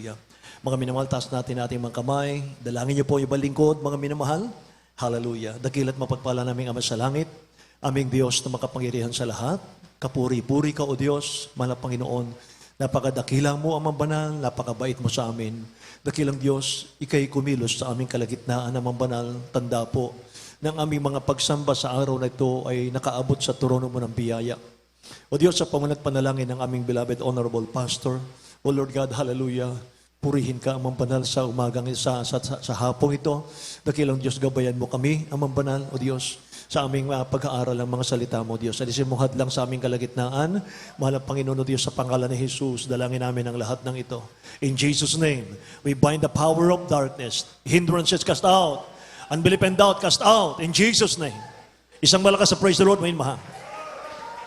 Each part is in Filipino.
Hallelujah. Mga minamahal, taas natin ating mga kamay. Dalangin niyo po yung balingkod, mga minamahal. Hallelujah. Dakilat mapagpala naming Ama sa langit, aming Diyos na makapangyarihan sa lahat. Kapuri-puri ka, O Diyos, mahal na Panginoon. Napakadakila mo, Amang Banal, napakabait mo sa amin. Dakilang Diyos, ikay kumilos sa aming kalagitnaan, Amang Banal, tanda po ng aming mga pagsamba sa araw na ito ay nakaabot sa trono mo ng biyaya. O Diyos, sa pamunat panalangin ng aming beloved Honorable Pastor, O Lord God, hallelujah, purihin ka, Amang Banal, sa umagang sa hapong ito. Dakilang Diyos, gabayan mo kami, Amang Banal, O Diyos, sa aming pag-aaral ng mga salita mo, Diyos. Alisin mo hadlang sa aming kalagitnaan. Mahal ang Panginoon, O Diyos, sa pangalan ni Jesus, dalangin namin ang lahat ng ito. In Jesus' name, we bind the power of darkness. Hindrances cast out. Unbelief and doubt cast out. In Jesus' name. Isang malakas sa praise the Lord, mahal.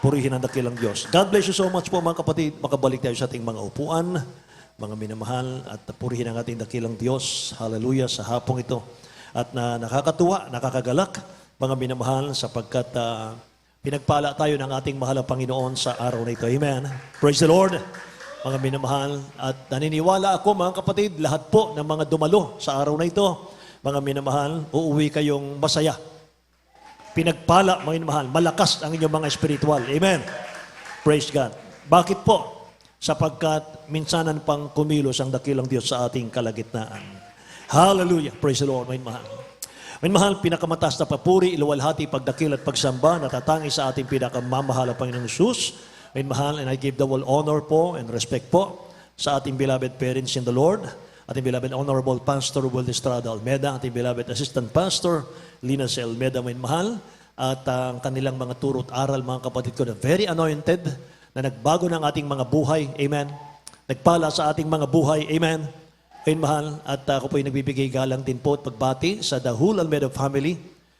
Purihin ang dakilang Diyos. God bless you so much po, mga kapatid. Makabalik tayo sa ating mga upuan, mga minamahal, at purihin ang ating dakilang Diyos. Hallelujah, sa hapong ito. At nakakatuwa, nakakagalak, mga minamahal, sapagkat pinagpala tayo ng ating mahal na Panginoon sa araw na ito. Amen. Praise the Lord, mga minamahal. At naniniwala ako, mga kapatid, lahat po ng mga dumalo sa araw na ito, mga minamahal, uuwi kayong masaya. Pinagpala, mga minamahal, malakas ang inyong mga spiritual. Amen. Praise God. Bakit po? Sapagkat minsanan pang kumilos ang dakilang Diyos sa ating kalagitnaan. Hallelujah. Praise the Lord, mga minamahal. Minamahal, pinakamataas na papuri, iluwalhati, pagdakil at pagsamba, natatangi sa ating pinakamamahal na Panginoong Jesus. Minamahal, and I give the whole honor po and respect po sa ating beloved parents in the Lord, ating beloved Honorable Pastor Will Estrada Almeda, ating beloved Assistant Pastor Lina C. Almeda, minamahal, at ang kanilang mga turo at aral, mga kapatid ko, na very anointed, na nagbago ng ating mga buhay. Amen. Nagpala sa ating mga buhay. Amen. Ayun, mahal, at ako po ay nagbibigay galang din po at pagbati sa the whole Almeida family.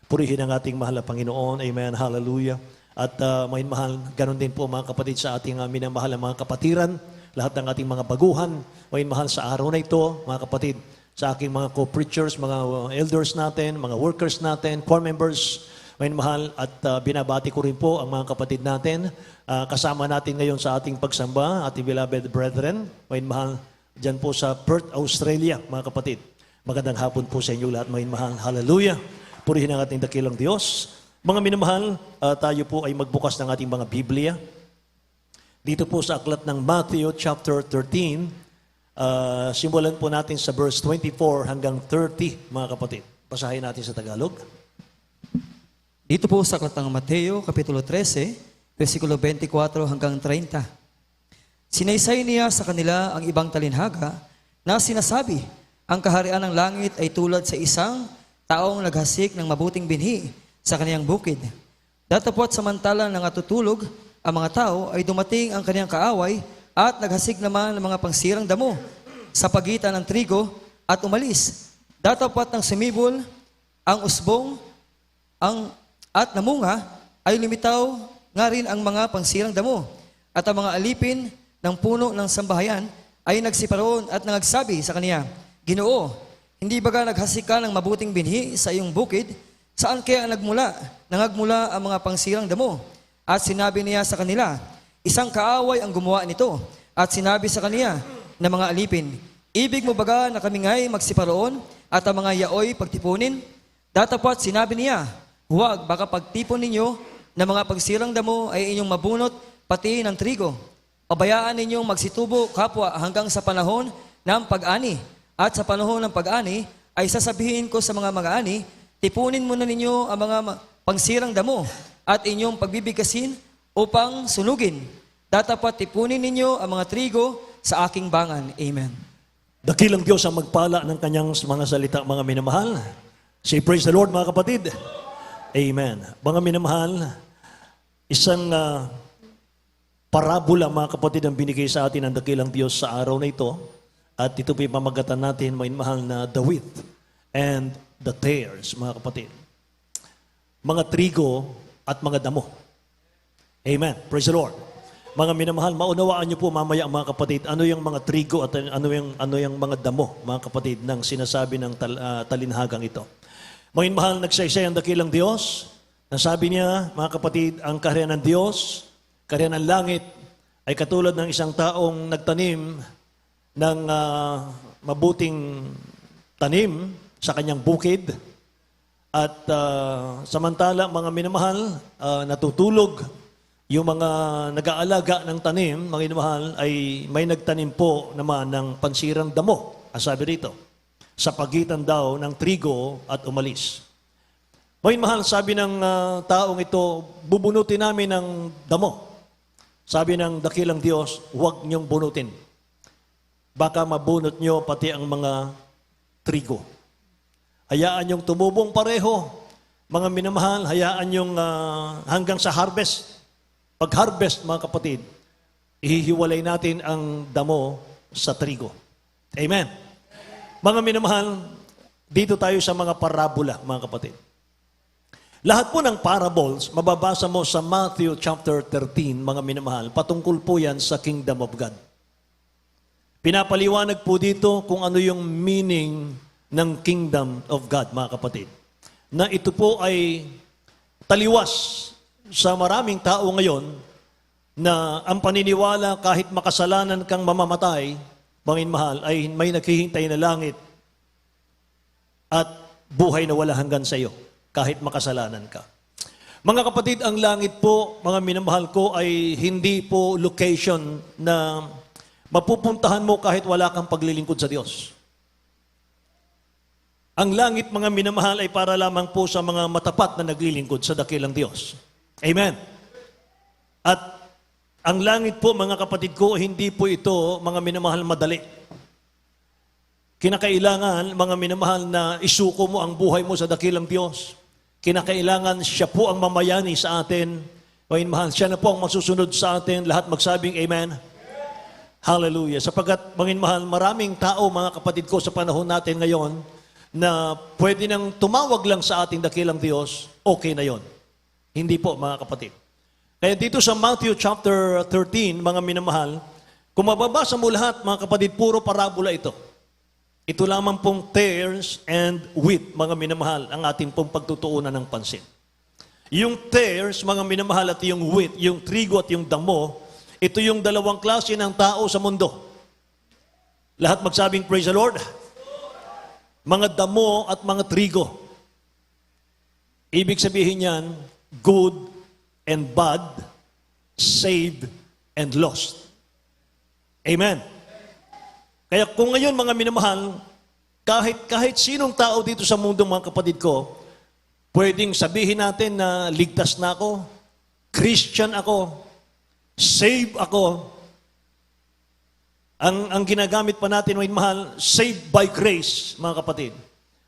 Purihin ang ating mahal na Panginoon. Amen. Hallelujah. At may mahal, ganun din po, mga kapatid, sa ating minamahal na mga kapatiran, lahat ng ating mga baguhan. May mahal, sa araw na ito, mga kapatid, sa aking mga co-preachers, mga elders natin, mga workers natin, core members, may mahal, at binabati ko rin po ang mga kapatid natin. Kasama natin ngayon sa ating pagsamba, ating beloved brethren, may mahal, diyan po sa Perth, Australia, mga kapatid. Magandang hapon po sa inyo lahat, mga mahal. Hallelujah. Purihin ang ating dakilang Diyos. Mga minamahal, tayo po ay magbukas ng ating mga Biblia. Dito po sa aklat ng Matthew chapter 13, simulan po natin sa verse 24 hanggang 30, mga kapatid. Basahin natin sa Tagalog. Dito po sa aklat ng Mateo, Kapitulo 13, versikulo 24 hanggang 30. Sinaysay niya sa kanila ang ibang talinhaga na sinasabi, ang kaharian ng langit ay tulad sa isang taong naghasik ng mabuting binhi sa kaniyang bukid. Datapwat samantalang nangatutulog ang mga tao ay dumating ang kaniyang kaaway at naghasik naman ng mga pangsirang damo sa pagitan ng trigo at umalis. Datapwat ng sumibol ang usbong at namunga ay lumitaw nga rin ang mga pangsirang damo at ang mga alipin ng puno ng sambahayan ay nagsiparoon at nagsabi sa kaniya, Ginoo, hindi baga naghasik ka ng mabuting binhi sa iyong bukid? Saan kaya nangagmula ang mga pangsirang damo? At sinabi niya sa kanila, isang kaaway ang gumawa nito. At sinabi sa kaniya na mga alipin, ibig mo baga na kami nga'y magsiparoon at ang mga yaoy pagtipunin? Datapwat sinabi niya, huwag, baka pagtipon ninyo na mga pagsirang damo ay inyong mabunot pati ng trigo. Pabayaan ninyong magsitubo kapwa hanggang sa panahon ng pag-ani. At sa panahon ng pag-ani, ay sasabihin ko sa mga mag-ani, tipunin muna ninyo ang mga pangsirang damo at inyong pagbibigkasin upang sunugin. Datapat tipunin ninyo ang mga trigo sa aking bangan. Amen. Dakilang Diyos ang magpala ng kanyang mga salita, mga minamahal. Say praise the Lord, mga kapatid. Amen. Mga minamahal, isang parabola, mga kapatid, ang binigay sa atin ng dakilang Diyos sa araw na ito. At ito po pamagatan natin, mga mahal, na the wheat and the tares, mga kapatid. Mga trigo at mga damo. Amen. Praise the Lord. Mga minamahal, maunawaan niyo po mamaya, mga kapatid, ano yung mga trigo at ano yung mga damo, mga kapatid, ng sinasabi ng talinhagang ito. Mga mahal, nagsaysay ang dakilang Diyos. Nasabi niya, mga kapatid, ang kaharian ng Diyos, kaharian ng langit, ay katulad ng isang taong nagtanim ng mabuting tanim sa kanyang bukid. At samantala, mga minamahal, natutulog yung mga nag-aalaga ng tanim, mga minamahal, ay may nagtanim po naman ng pansirang damo, ang sabi rito, sa pagitan daw ng trigo at umalis. Mga minamahal, sabi ng taong ito, bubunutin namin ng damo. Sabi ng dakilang Diyos, huwag niyong bunutin. Baka mabunot niyo pati ang mga trigo. Hayaan niyong tumubong pareho. Mga minamahal, hayaan niyong hanggang sa harvest. Pag-harvest, mga kapatid, ihihiwalay natin ang damo sa trigo. Amen. Mga minamahal, dito tayo sa mga parabola, mga kapatid. Lahat po ng parables, mababasa mo sa Matthew chapter 13, mga minamahal, patungkol po yan sa Kingdom of God. Pinapaliwanag po dito kung ano yung meaning ng Kingdom of God, mga kapatid. Na ito po ay taliwas sa maraming tao ngayon na ang paniniwala kahit makasalanan kang mamamatay, mga mahal, ay may naghihintay na langit at buhay na wala hanggan sa iyo, kahit makasalanan ka. Mga kapatid, ang langit po, mga minamahal ko, ay hindi po location na mapupuntahan mo kahit wala kang paglilingkod sa Diyos. Ang langit, mga minamahal, ay para lamang po sa mga matapat na naglilingkod sa dakilang Diyos. Amen. At ang langit po, mga kapatid ko, hindi po ito, mga minamahal, madali. Kinakailangan, mga minamahal, na isuko mo ang buhay mo sa dakilang Diyos. Kinakailangan siya po ang mamayani sa atin. Mga minamahal, siya na po ang masusunod sa atin. Lahat magsabing Amen. Hallelujah. Sapagkat, mga minamahal, maraming tao, mga kapatid ko, sa panahon natin ngayon, na pwede nang tumawag lang sa ating dakilang Diyos, okay na yon. Hindi po, mga kapatid. Kaya dito sa Matthew chapter 13, mga minamahal, kung mababasa mo lahat, mga kapatid, puro parabola ito. Ito lamang pong tares and wheat, mga minamahal, ang ating pong pagtutuunan ng pansin. Yung tares, mga minamahal, at yung wheat, yung trigo at yung damo, ito yung dalawang klase ng tao sa mundo. Lahat magsabing, praise the Lord. Mga damo at mga trigo. Ibig sabihin yan, good and bad, saved and lost. Amen. Kaya kung ngayon, mga minamahal, kahit sinong tao dito sa mundo, mga kapatid ko, pwedeng sabihin natin na ligtas na ako, Christian ako, saved ako. Ang ginagamit pa natin, mga mahal, saved by grace, mga kapatid.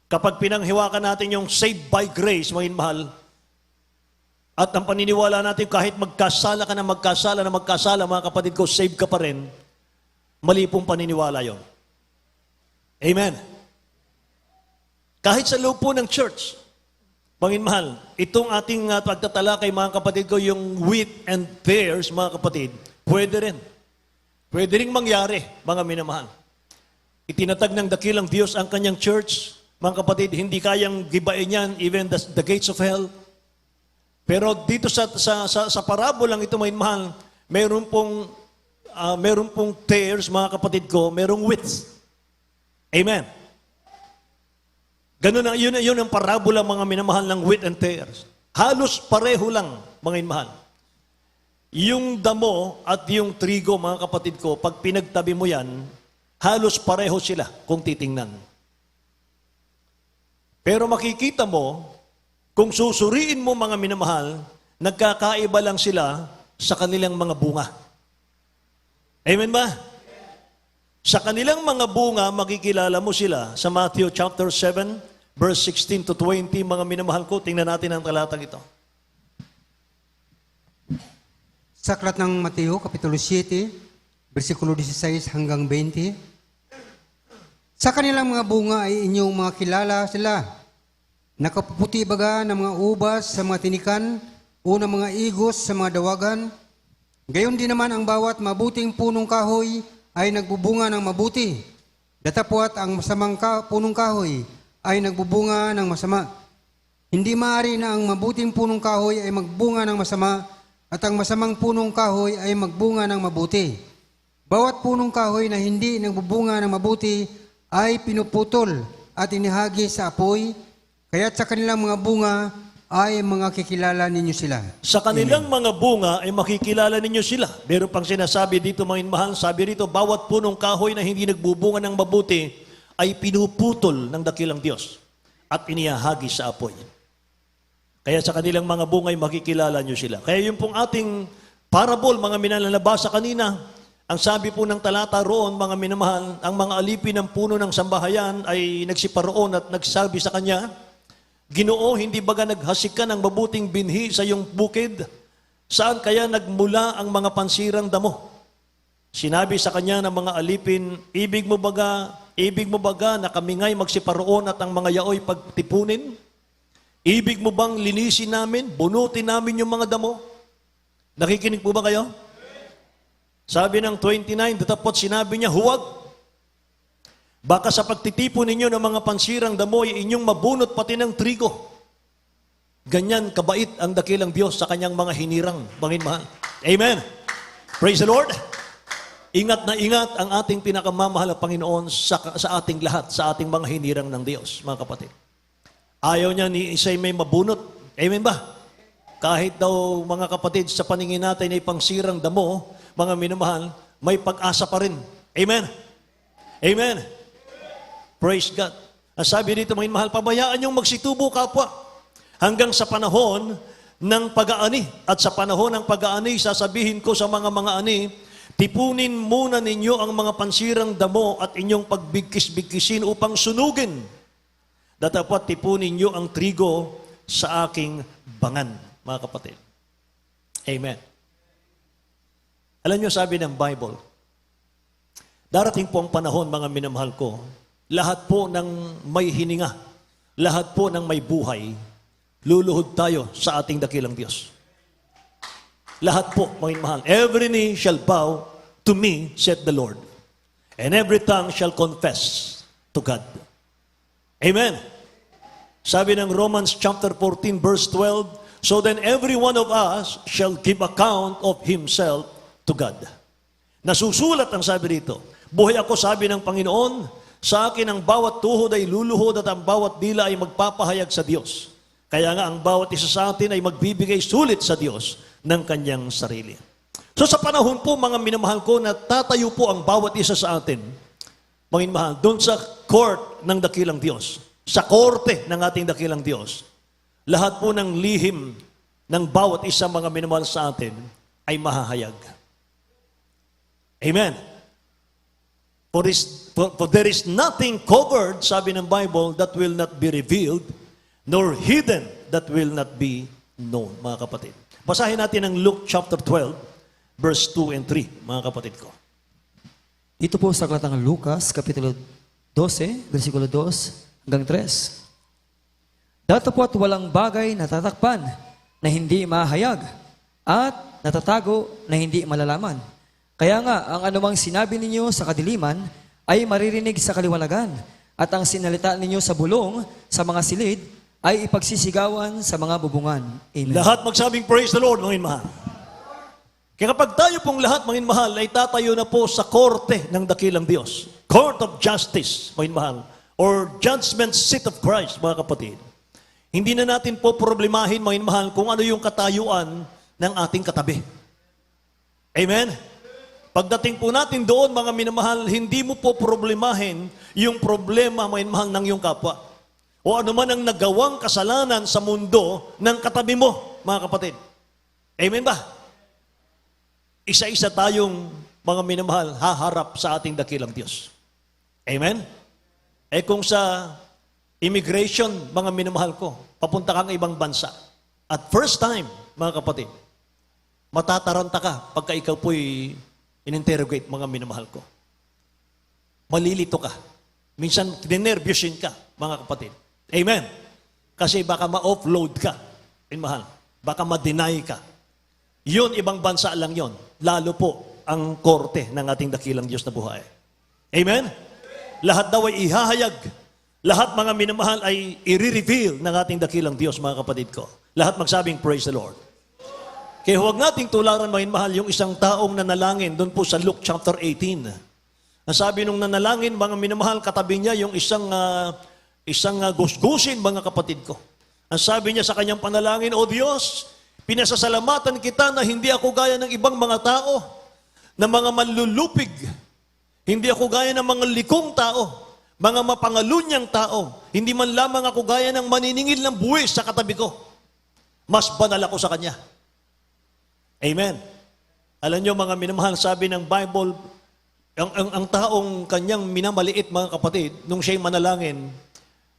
Kapag pinanghiwakan natin yung saved by grace, mga mahal, at ang paniniwala natin, kahit magkasala ka na magkasala, mga kapatid ko, saved ka pa rin, mali pong paniniwala yon. Amen. Kahit sa loob po ng church, mga mahal, itong ating pagtatalakay, mga kapatid ko, yung wheat and tares, mga kapatid, pwede rin. Pwede rin mangyari, mga minamahal. Itinatag ng dakilang Diyos ang kanyang church, mga kapatid, hindi kayang gibain yan, even the gates of hell. Pero dito sa parabolang ito, mga minamahal, meron pong tares, mga kapatid ko, merong wheat. Amen. Ganun na, yun ang parabola, mga minamahal, ng wheat and tares. Halos pareho lang, mga minamahal. Yung damo at yung trigo, mga kapatid ko, pag pinagtabi mo yan, halos pareho sila kung titingnan. Pero makikita mo, kung susuriin mo, mga minamahal, nagkakaiba lang sila sa kanilang mga bunga. Amen ba? Sa kanilang mga bunga, makikilala mo sila sa Matthew chapter 7, verse 16 to 20, mga minamahal ko, tingnan natin ang talatang ito. Sa aklat ng Mateo, Kapitulo 7, versikulo 16 hanggang 20. Sa kanilang mga bunga ay inyong mga kilala sila. Nakapuputi baga ng mga ubas sa mga tinikan o ng mga igos sa mga dawagan. Gayon din naman ang bawat mabuting punong kahoy ay nagbubunga ng mabuti. Datapwat ang masamang punong kahoy ay nagbubunga ng masama. Hindi maaari na ang mabuting punong kahoy ay magbunga ng masama at ang masamang punong kahoy ay magbunga ng mabuti. Bawat punong kahoy na hindi nagbubunga ng mabuti ay pinuputol at inihagi sa apoy, kaya't sa kanilang mga bunga ay mga kikilala ninyo sila. Sa kanilang mga bunga ay makikilala ninyo sila. Meron pang sinasabi dito, mga inmahal, sabi rito, bawat punong kahoy na hindi nagbubunga ng mabuti ay pinuputol ng dakilang Diyos at inihahagi sa apoy. Kaya sa kanilang mga bunga ay makikilala nyo sila. Kaya yung pong ating parable, mga minalalabasa kanina, ang sabi po ng talata roon, mga minamahal, ang mga alipin ng puno ng sambahayan ay nagsiparoon at nagsabi sa kanya, Ginoo, hindi baga naghasik ka ng mabuting binhi sa iyong bukid? Saan kaya nagmula ang mga pansirang damo? Sinabi sa kanya ng mga alipin, ibig mo baga na kami nga'y magsiparoon at ang mga yaoy pagtipunin? Ibig mo bang linisin namin, bunutin namin yung mga damo? Nakikinig po ba kayo? Sabi ng 29, datapot sinabi niya, huwag. Baka sa pagtitipon ninyo ng mga pansirang damo, inyong mabunot pati ng trigo. Ganyan kabait ang dakilang Diyos sa kanyang mga hinirang, mahal. Amen. Praise the Lord. Ingat na ingat ang ating pinakamamahal na Panginoon sa ating lahat, sa ating mga hinirang ng Diyos, mga kapatid. Ayaw niya ni isa'y may mabunot. Amen ba? Kahit daw, mga kapatid, sa paningin natin ay pangsirang damo, mga minamahal, may pag-asa pa rin. Amen. Amen. Praise God. Ang sabi dito, mga minamahal, pabayaan niyong magsitubo kapwa hanggang sa panahon ng pag-aani. At sa panahon ng pag-aani, sasabihin ko sa mga ani, tipunin muna ninyo ang mga pansirang damo at inyong pagbigkis-bigkisin upang sunugin. Datapat tipunin nyo ang trigo sa aking bangan, mga kapatid. Amen. Alam nyo, sabi ng Bible, darating po ang panahon, mga minamahal ko, lahat po ng may hininga, lahat po ng may buhay, luluhod tayo sa ating dakilang Diyos. Lahat po, mga minamahal. Every knee shall bow to me, said the Lord, and every tongue shall confess to God. Amen. Sabi ng Romans chapter 14, verse 12, so then every one of us shall give account of himself to God. Nasusulat ang sabi rito, buhay ako, sabi ng Panginoon, sa akin ang bawat tuhod ay luluhod at ang bawat dila ay magpapahayag sa Diyos. Kaya nga ang bawat isa sa atin ay magbibigay sulit sa Diyos ng kanyang sarili. So sa panahon po, mga minamahal ko, na tatayo po ang bawat isa sa atin, mga minamahal, doon sa court ng dakilang Diyos, sa korte ng ating dakilang Diyos, lahat po ng lihim ng bawat isa, mga minamahal sa atin, ay mahahayag. Amen. For there is nothing covered, sabi ng Bible, that will not be revealed, nor hidden that will not be known, mga kapatid. Basahin natin ang Luke chapter 12, verse 2 and 3, mga kapatid ko. Ito po sa aklat ng Lucas, kapitulo 12, versikulo 2 hanggang 3. Datapot walang bagay na tatakpan na hindi mahayag at natatago na hindi malalaman. Kaya nga, ang anumang sinabi ninyo sa kadiliman ay maririnig sa kaliwanagan, at ang sinalita ninyo sa bulong, sa mga silid, ay ipagsisigawan sa mga bubungan. Amen. Lahat magsabing praise the Lord, mga mahal. Kaya kapag tayo pong lahat, mga mahal, ay tatayo na po sa korte ng dakilang Diyos. Court of Justice, mga mahal. Or Judgment Seat of Christ, mga kapatid. Hindi na natin po problemahin, mga mahal, kung ano yung katayuan ng ating katabi. Amen? Pagdating po natin doon, mga minamahal, hindi mo po problemahin yung problema, mga minamahal, ng iyong kapwa. O ano man ang nagawang kasalanan sa mundo ng katabi mo, mga kapatid. Amen ba? Isa-isa tayong, mga minamahal, haharap sa ating dakilang Diyos. Amen? Eh kung sa immigration, mga minamahal ko, papunta kang ibang bansa, at first time, mga kapatid, matataranta ka pagka ikaw po'y in-interrogate, mga minamahal ko. Malilito ka. Minsan, dinervyusin ka, mga kapatid. Amen. Kasi baka ma-offload ka, minamahal. Baka ma-deny ka. Yun, ibang bansa lang yon. Lalo po ang korte ng ating dakilang Diyos na buhay. Amen? Lahat daw ay ihahayag. Lahat, mga minamahal, ay i-reveal ng ating dakilang Diyos, mga kapatid ko. Lahat magsabing, praise the Lord. Kaya huwag nating tularan, mga mahal, yung isang taong nanalangin doon po sa Luke chapter 18. Ang sabi nung nanalangin, mga minamahal, katabi niya yung isang gusgusin, mga kapatid ko. Ang sabi niya sa kanyang panalangin, O Diyos, pinasasalamatan kita na hindi ako gaya ng ibang mga tao, na mga manlulupig. Hindi ako gaya ng mga likong tao, mga mapangalunyang tao. Hindi man lamang ako gaya ng maniningil ng buwis sa katabi ko. Mas banal ako sa kanya. Amen. Alam niyo, mga minamahal, sabi ng Bible, ang taong kanyang minamaliit, mga kapatid, nung siya'y manalangin,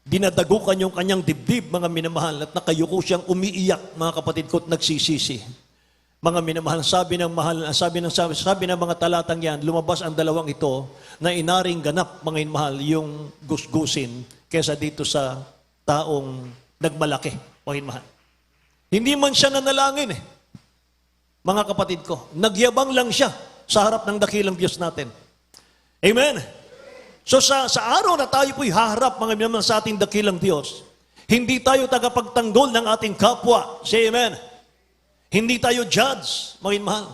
dinadagukan yung kanyang dibdib, mga minamahal, at nakayuko siyang umiiyak, mga kapatid ko, at nagsisisi. Mga minamahal, sabi ng mga talatang yan, lumabas ang dalawang ito na inaring ganap, mga minamahal, yung gusgusin kesa dito sa taong nagmalaki, mga minamahal. Hindi man siya nanalangin mga kapatid ko. Nagyabang lang siya sa harap ng dakilang Diyos natin. Amen? So sa araw na tayo po'y haharap, mga minamahal, sa ating dakilang Diyos, hindi tayo tagapagtanggol ng ating kapwa. Say amen. Hindi tayo judge, mga minamahal.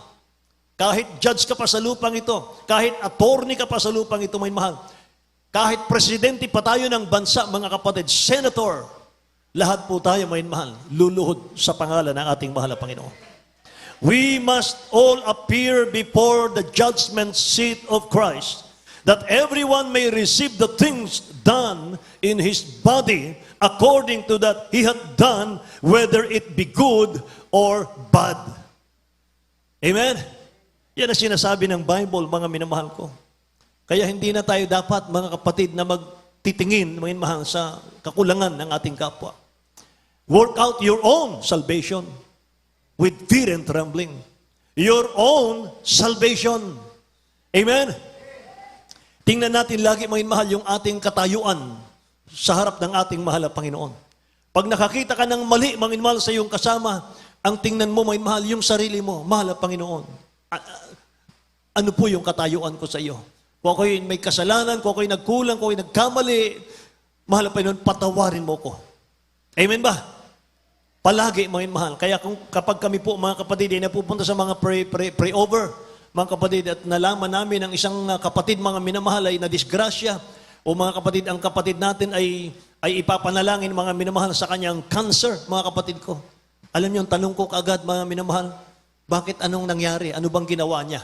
Kahit judge ka pa sa lupang ito, kahit attorney ka pa sa lupang ito, mga minamahal, kahit presidente pa tayo ng bansa, mga kapatid, senator, lahat po tayo, mga minamahal, luluhod sa pangalan ng ating mahal na Panginoon. We must all appear before the judgment seat of Christ, that everyone may receive the things done in his body according to that he hath done, whether it be good or bad. Amen? Yan ang sinasabi ng Bible, mga minamahal ko. Kaya hindi na tayo dapat, mga kapatid, na magtitingin, mga minamahal, sa kakulangan ng ating kapwa. Work out your own salvation with fear and trembling. Your own salvation. Amen? Tingnan natin lagi, mga mahal, yung ating katayuan sa harap ng ating mahal na Panginoon. Pag nakakita ka ng mali, mga mahal, sa iyong kasama, ang tingnan mo, mga mahal, yung sarili mo, mahal na Panginoon. Ano po yung katayuan ko sa iyo? Kung ako'y may kasalanan, kung ako'y nagkulang, kung ako'y nagkamali, mahal na Panginoon, patawarin mo ko. Amen ba? Palagi, mga mahal. Kaya kapag kami po, mga kapatid, ay napupunta sa mga pray-over, mga kapatid, at nalaman namin ang isang kapatid, mga minamahal, ay nadisgrasya, o mga kapatid, ang kapatid natin ay ipapanalangin, mga minamahal, sa kanyang cancer, mga kapatid ko. Alam niyo, tanong ko kaagad, mga minamahal, bakit anong nangyari? Ano bang ginawa niya?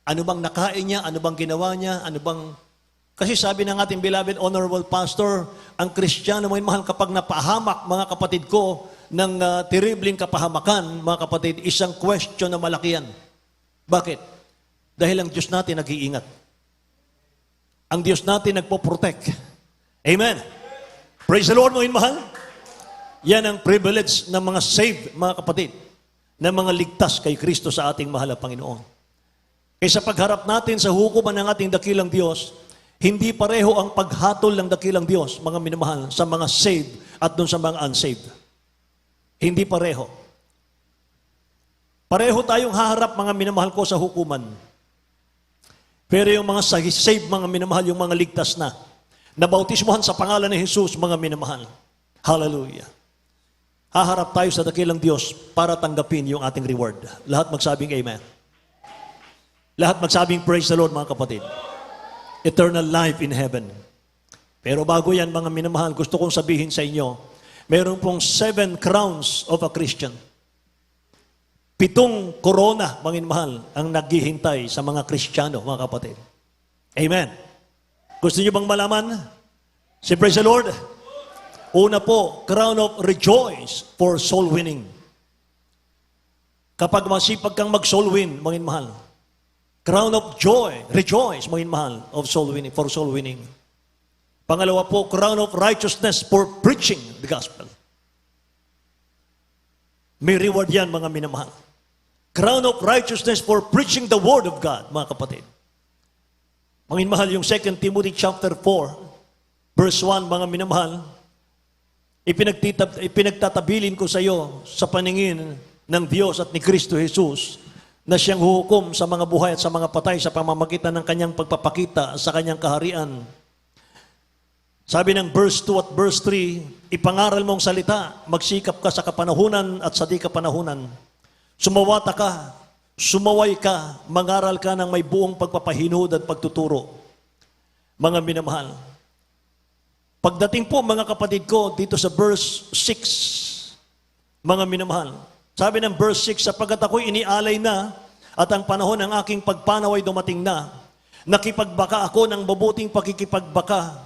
Ano bang nakain niya? Ano bang ginawa niya? Ano bang... Kasi sabi ng ating beloved honorable pastor, ang Kristiyano, mga minamahal, kapag napahamak, mga kapatid ko, ng terribling kapahamakan, mga kapatid, isang question na malaki yan. Bakit? Dahil ang Diyos natin nag-iingat. Ang Diyos natin nagpo-protect. Amen. Praise the Lord, mga mahal. Yan ang privilege ng mga saved, mga kapatid, ng mga ligtas kay Kristo sa ating mahal na Panginoon. Kaya sa pagharap natin sa hukuman ng ating dakilang Diyos, hindi pareho ang paghatol ng dakilang Diyos, mga minamahal, sa mga saved at dun sa mga unsaved. Hindi pareho. Pareho tayong haharap, mga minamahal ko, sa hukuman. Pero yung mga saved, mga minamahal, yung mga ligtas na, nabautismuhan sa pangalan ni Jesus, mga minamahal. Hallelujah. Haharap tayo sa dakilang Diyos para tanggapin yung ating reward. Lahat magsabing amen. Lahat magsabing praise the Lord, mga kapatid. Eternal life in heaven. Pero bago yan, mga minamahal, gusto kong sabihin sa inyo, meron pong 7 crowns of a Christian. 7 korona, mga minamahal, ang naghihintay sa mga Kristiyano, mga kapatid. Amen. Gusto niyo bang malaman? Say praise the Lord. Una po, crown of rejoice for soul winning. Kapag masipag kang mag-soul win, mga minamahal, crown of joy, rejoice, mga minamahal, of soul winning, for soul winning. Pangalawa po, crown of righteousness for preaching the gospel. May reward yan, mga minamahal. Crown of righteousness for preaching the word of God, mga kapatid. Mga minamahal, yung 2 Timothy chapter 4, verse 1, mga minamahal, ipinagtatabilin ko sa iyo sa paningin ng Diyos at ni Kristo Jesus na siyang huhukom sa mga buhay at sa mga patay sa pamamagitan ng kanyang pagpapakita sa kanyang kaharian. Sabi ng verse 2 at verse 3, ipangaral mong salita, magsikap ka sa kapanahunan at sa di kapanahunan. Sumawata ka, sumaway ka, mangaral ka ng may buong pagpapahinood at pagtuturo. Mga minamahal, pagdating po mga kapatid ko dito sa verse 6, mga minamahal, sabi ng verse 6, sapagkat ako'y inialay na at ang panahon ng aking pagpanaw ay dumating na, nakipagbaka ako ng mabuting pakikipagbaka,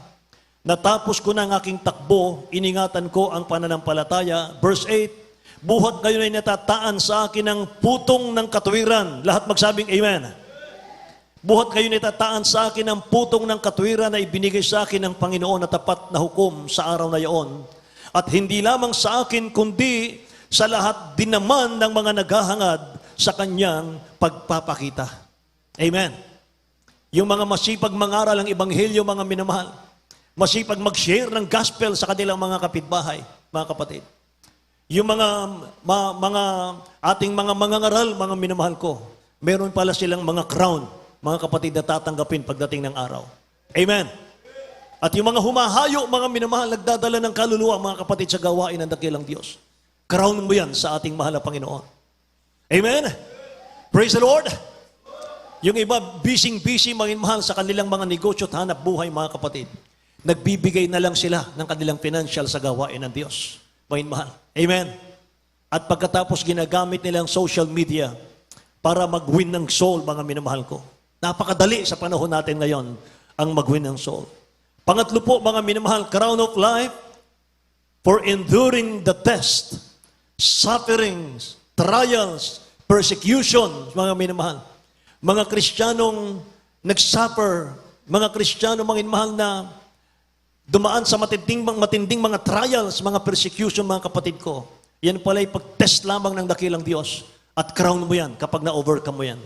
natapos ko na ang aking takbo, iningatan ko ang pananampalataya. Verse 8, buhat ngayon ay natataan sa akin ng putong ng katuwiran. Lahat magsabing amen. Buhat ngayon ay natataan sa akin ng putong ng katuwiran na ibinigay sa akin ng Panginoon na tapat na hukom sa araw na iyon. At hindi lamang sa akin, kundi sa lahat din naman ng mga naghahangad sa kanyang pagpapakita. Amen. Yung mga masipag mangaral ng Ebanghelyo, mga minamahal, masipag mag-share ng gospel sa kanilang mga kapitbahay, mga kapatid. Yung mga ating mga mangangaral, mga minamahal ko, meron pala silang mga crown, mga kapatid, na tatanggapin pagdating ng araw. Amen. At yung mga humahayo, mga minamahal, nagdadala ng kaluluwa, mga kapatid, sa gawain ng dakilang Diyos. Crown mo yan sa ating mahal na Panginoon. Amen. Praise the Lord. Yung iba, busy, mga minamahal, sa kanilang mga negosyo at hanap buhay, mga kapatid. Nagbibigay na lang sila ng kanilang financial sa gawain ng Diyos. Mga minamahal. Amen. At pagkatapos ginagamit nilang social media para mag-win ng soul, mga minamahal ko. Napakadali sa panahon natin ngayon ang mag-win ng soul. Pangatlo po, mga minamahal, crown of life for enduring the test, sufferings, trials, persecutions, mga minamahal. Mga Kristiyanong nagsuffer, mga Kristiyanong mga minamahal na dumaan sa matinding mga trials, mga persecution, mga kapatid ko. Yan pala ay pag-test lamang ng dakilang Diyos. At crown mo yan kapag na-overcome mo yan.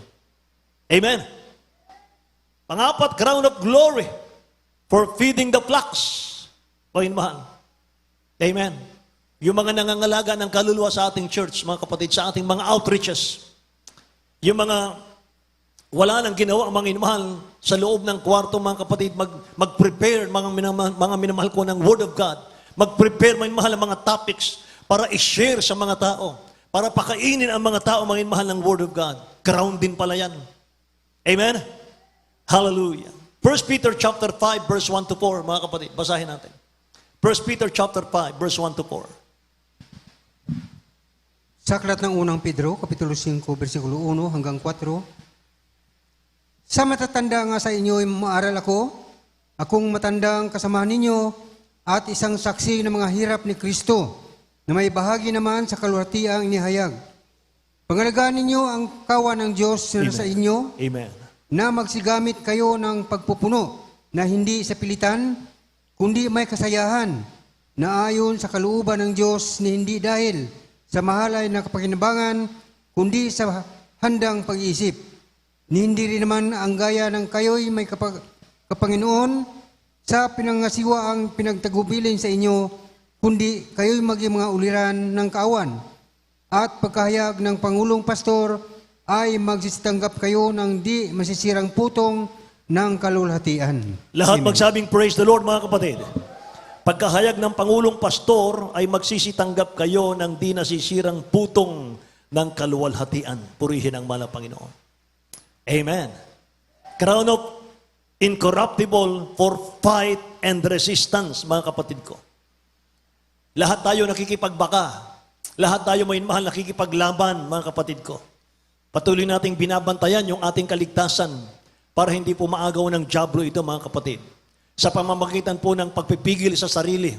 Amen. Pangapat, crown of glory for feeding the flocks. Mga mahal. Amen. Yung mga nangangalaga ng kaluluwa sa ating church, mga kapatid, sa ating mga outreaches. Yung mga wala nang ginawa, mga minamahal, sa loob ng kwarto, mga kapatid, mag-prepare, mga minamahal ko, ng Word of God. Mag-prepare, mga minamahal, ng mga topics para i-share sa mga tao. Para pakainin ang mga tao, mga minamahal, ng Word of God. Crown din pala yan. Amen? Hallelujah. 1 Peter chapter 5, verse 1 to 4, mga kapatid, basahin natin. 1 Peter chapter 5, verse 1 to 4. Sa aklat ng unang Pedro, Kapitulo 5, versikulo 1 hanggang 4, sa matatanda nga sa inyo ay maaral akong matandang kasama ninyo at isang saksi ng mga hirap ni Kristo na may bahagi naman sa kaluwalhatiang inihayag. Pangalagaan ninyo ang kawan ng Diyos na sa inyo, Amen. na magsigamit kayo ng pagpupuno na hindi sa pilitan, kundi may kasayahan na ayon sa kalooban ng Diyos na hindi dahil sa mahalay na kapakinabangan, kundi sa handang pag-iisip. Ni hindi rin naman ang gaya ng kayo'y may kapanginoon sa pinangasiwa ang pinagtagubilin sa inyo, kundi kayo'y maging mga uliran ng kaawan. At pagkahayag ng Pangulong Pastor ay magsisitanggap kayo ng di masisirang putong ng kalulhatian. Lahat Amen. magsabing praise the Lord, mga kapatid. Pagkahayag ng Pangulong Pastor ay magsisitanggap kayo ng di nasisirang putong ng kaluwalhatian. Purihin ang mahal na Panginoon. Amen. Crown of incorruptible for fight and resistance, mga kapatid ko. Lahat tayo nakikipagbaka. Lahat tayo may mahal nakikipaglaban, mga kapatid ko. Patuloy nating binabantayan yung ating kaligtasan para hindi po maagaw ng dyablo ito, mga kapatid. Sa pamamagitan po ng pagpipigil sa sarili,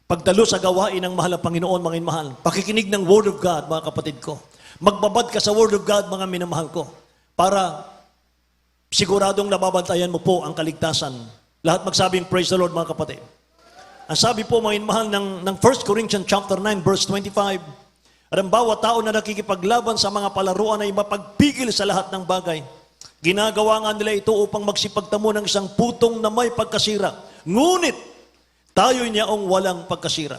pagdalo sa gawain ng mahal na Panginoon, mga mahal, pakikinig ng Word of God, mga kapatid ko. Magbabad ka sa Word of God, mga minamahal ko, para siguradong nababantayan mo po ang kaligtasan. Lahat magsabing praise the Lord, mga kapatid. Ang sabi po, mga minamahal, ng 1 Corinthians chapter 9, verse 25, at ang bawat tao na nakikipaglaban sa mga palaruan ay mapagpigil sa lahat ng bagay. Ginagawa nga nila ito upang magsipagtamo ng isang putong na may pagkasira. Ngunit, tayo niyaong walang pagkasira.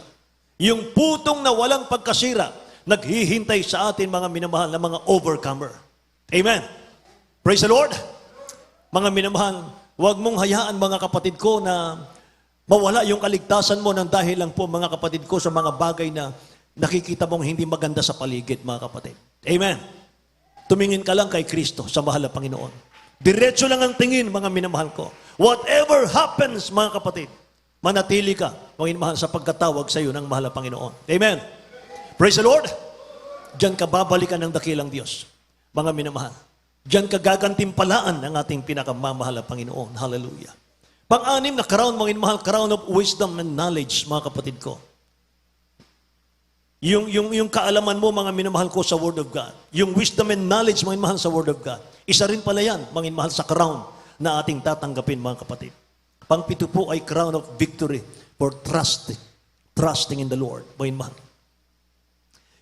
Yung putong na walang pagkasira, naghihintay sa atin, mga minamahal, na mga overcomer. Amen. Praise the Lord. Mga minamahal, huwag mong hayaan, mga kapatid ko, na mawala yung kaligtasan mo ng dahil lang po, mga kapatid ko, sa mga bagay na nakikita mong hindi maganda sa paligid, mga kapatid. Amen. Tumingin ka lang kay Kristo sa mahal na Panginoon. Diretso lang ang tingin, mga minamahal ko. Whatever happens, mga kapatid, manatili ka, mga minamahal, sa pagkatawag sa iyo ng mahal na Panginoon. Amen. Praise the Lord. Diyan ka babalikan ng dakilang Diyos, mga minamahal. Diyan ka gagantimpalaan ng ating pinakamamahal na Panginoon. Hallelujah. Pang-anim na crown, mga minamahal, crown of wisdom and knowledge, mga kapatid ko. Yung kaalaman mo, mga minamahal ko, sa Word of God. Yung wisdom and knowledge, mga minamahal, sa Word of God. Isa rin pala yan, mga minamahal, sa crown na ating tatanggapin, mga kapatid. Pang-pito po ay crown of victory for trusting in the Lord, mga minamahal.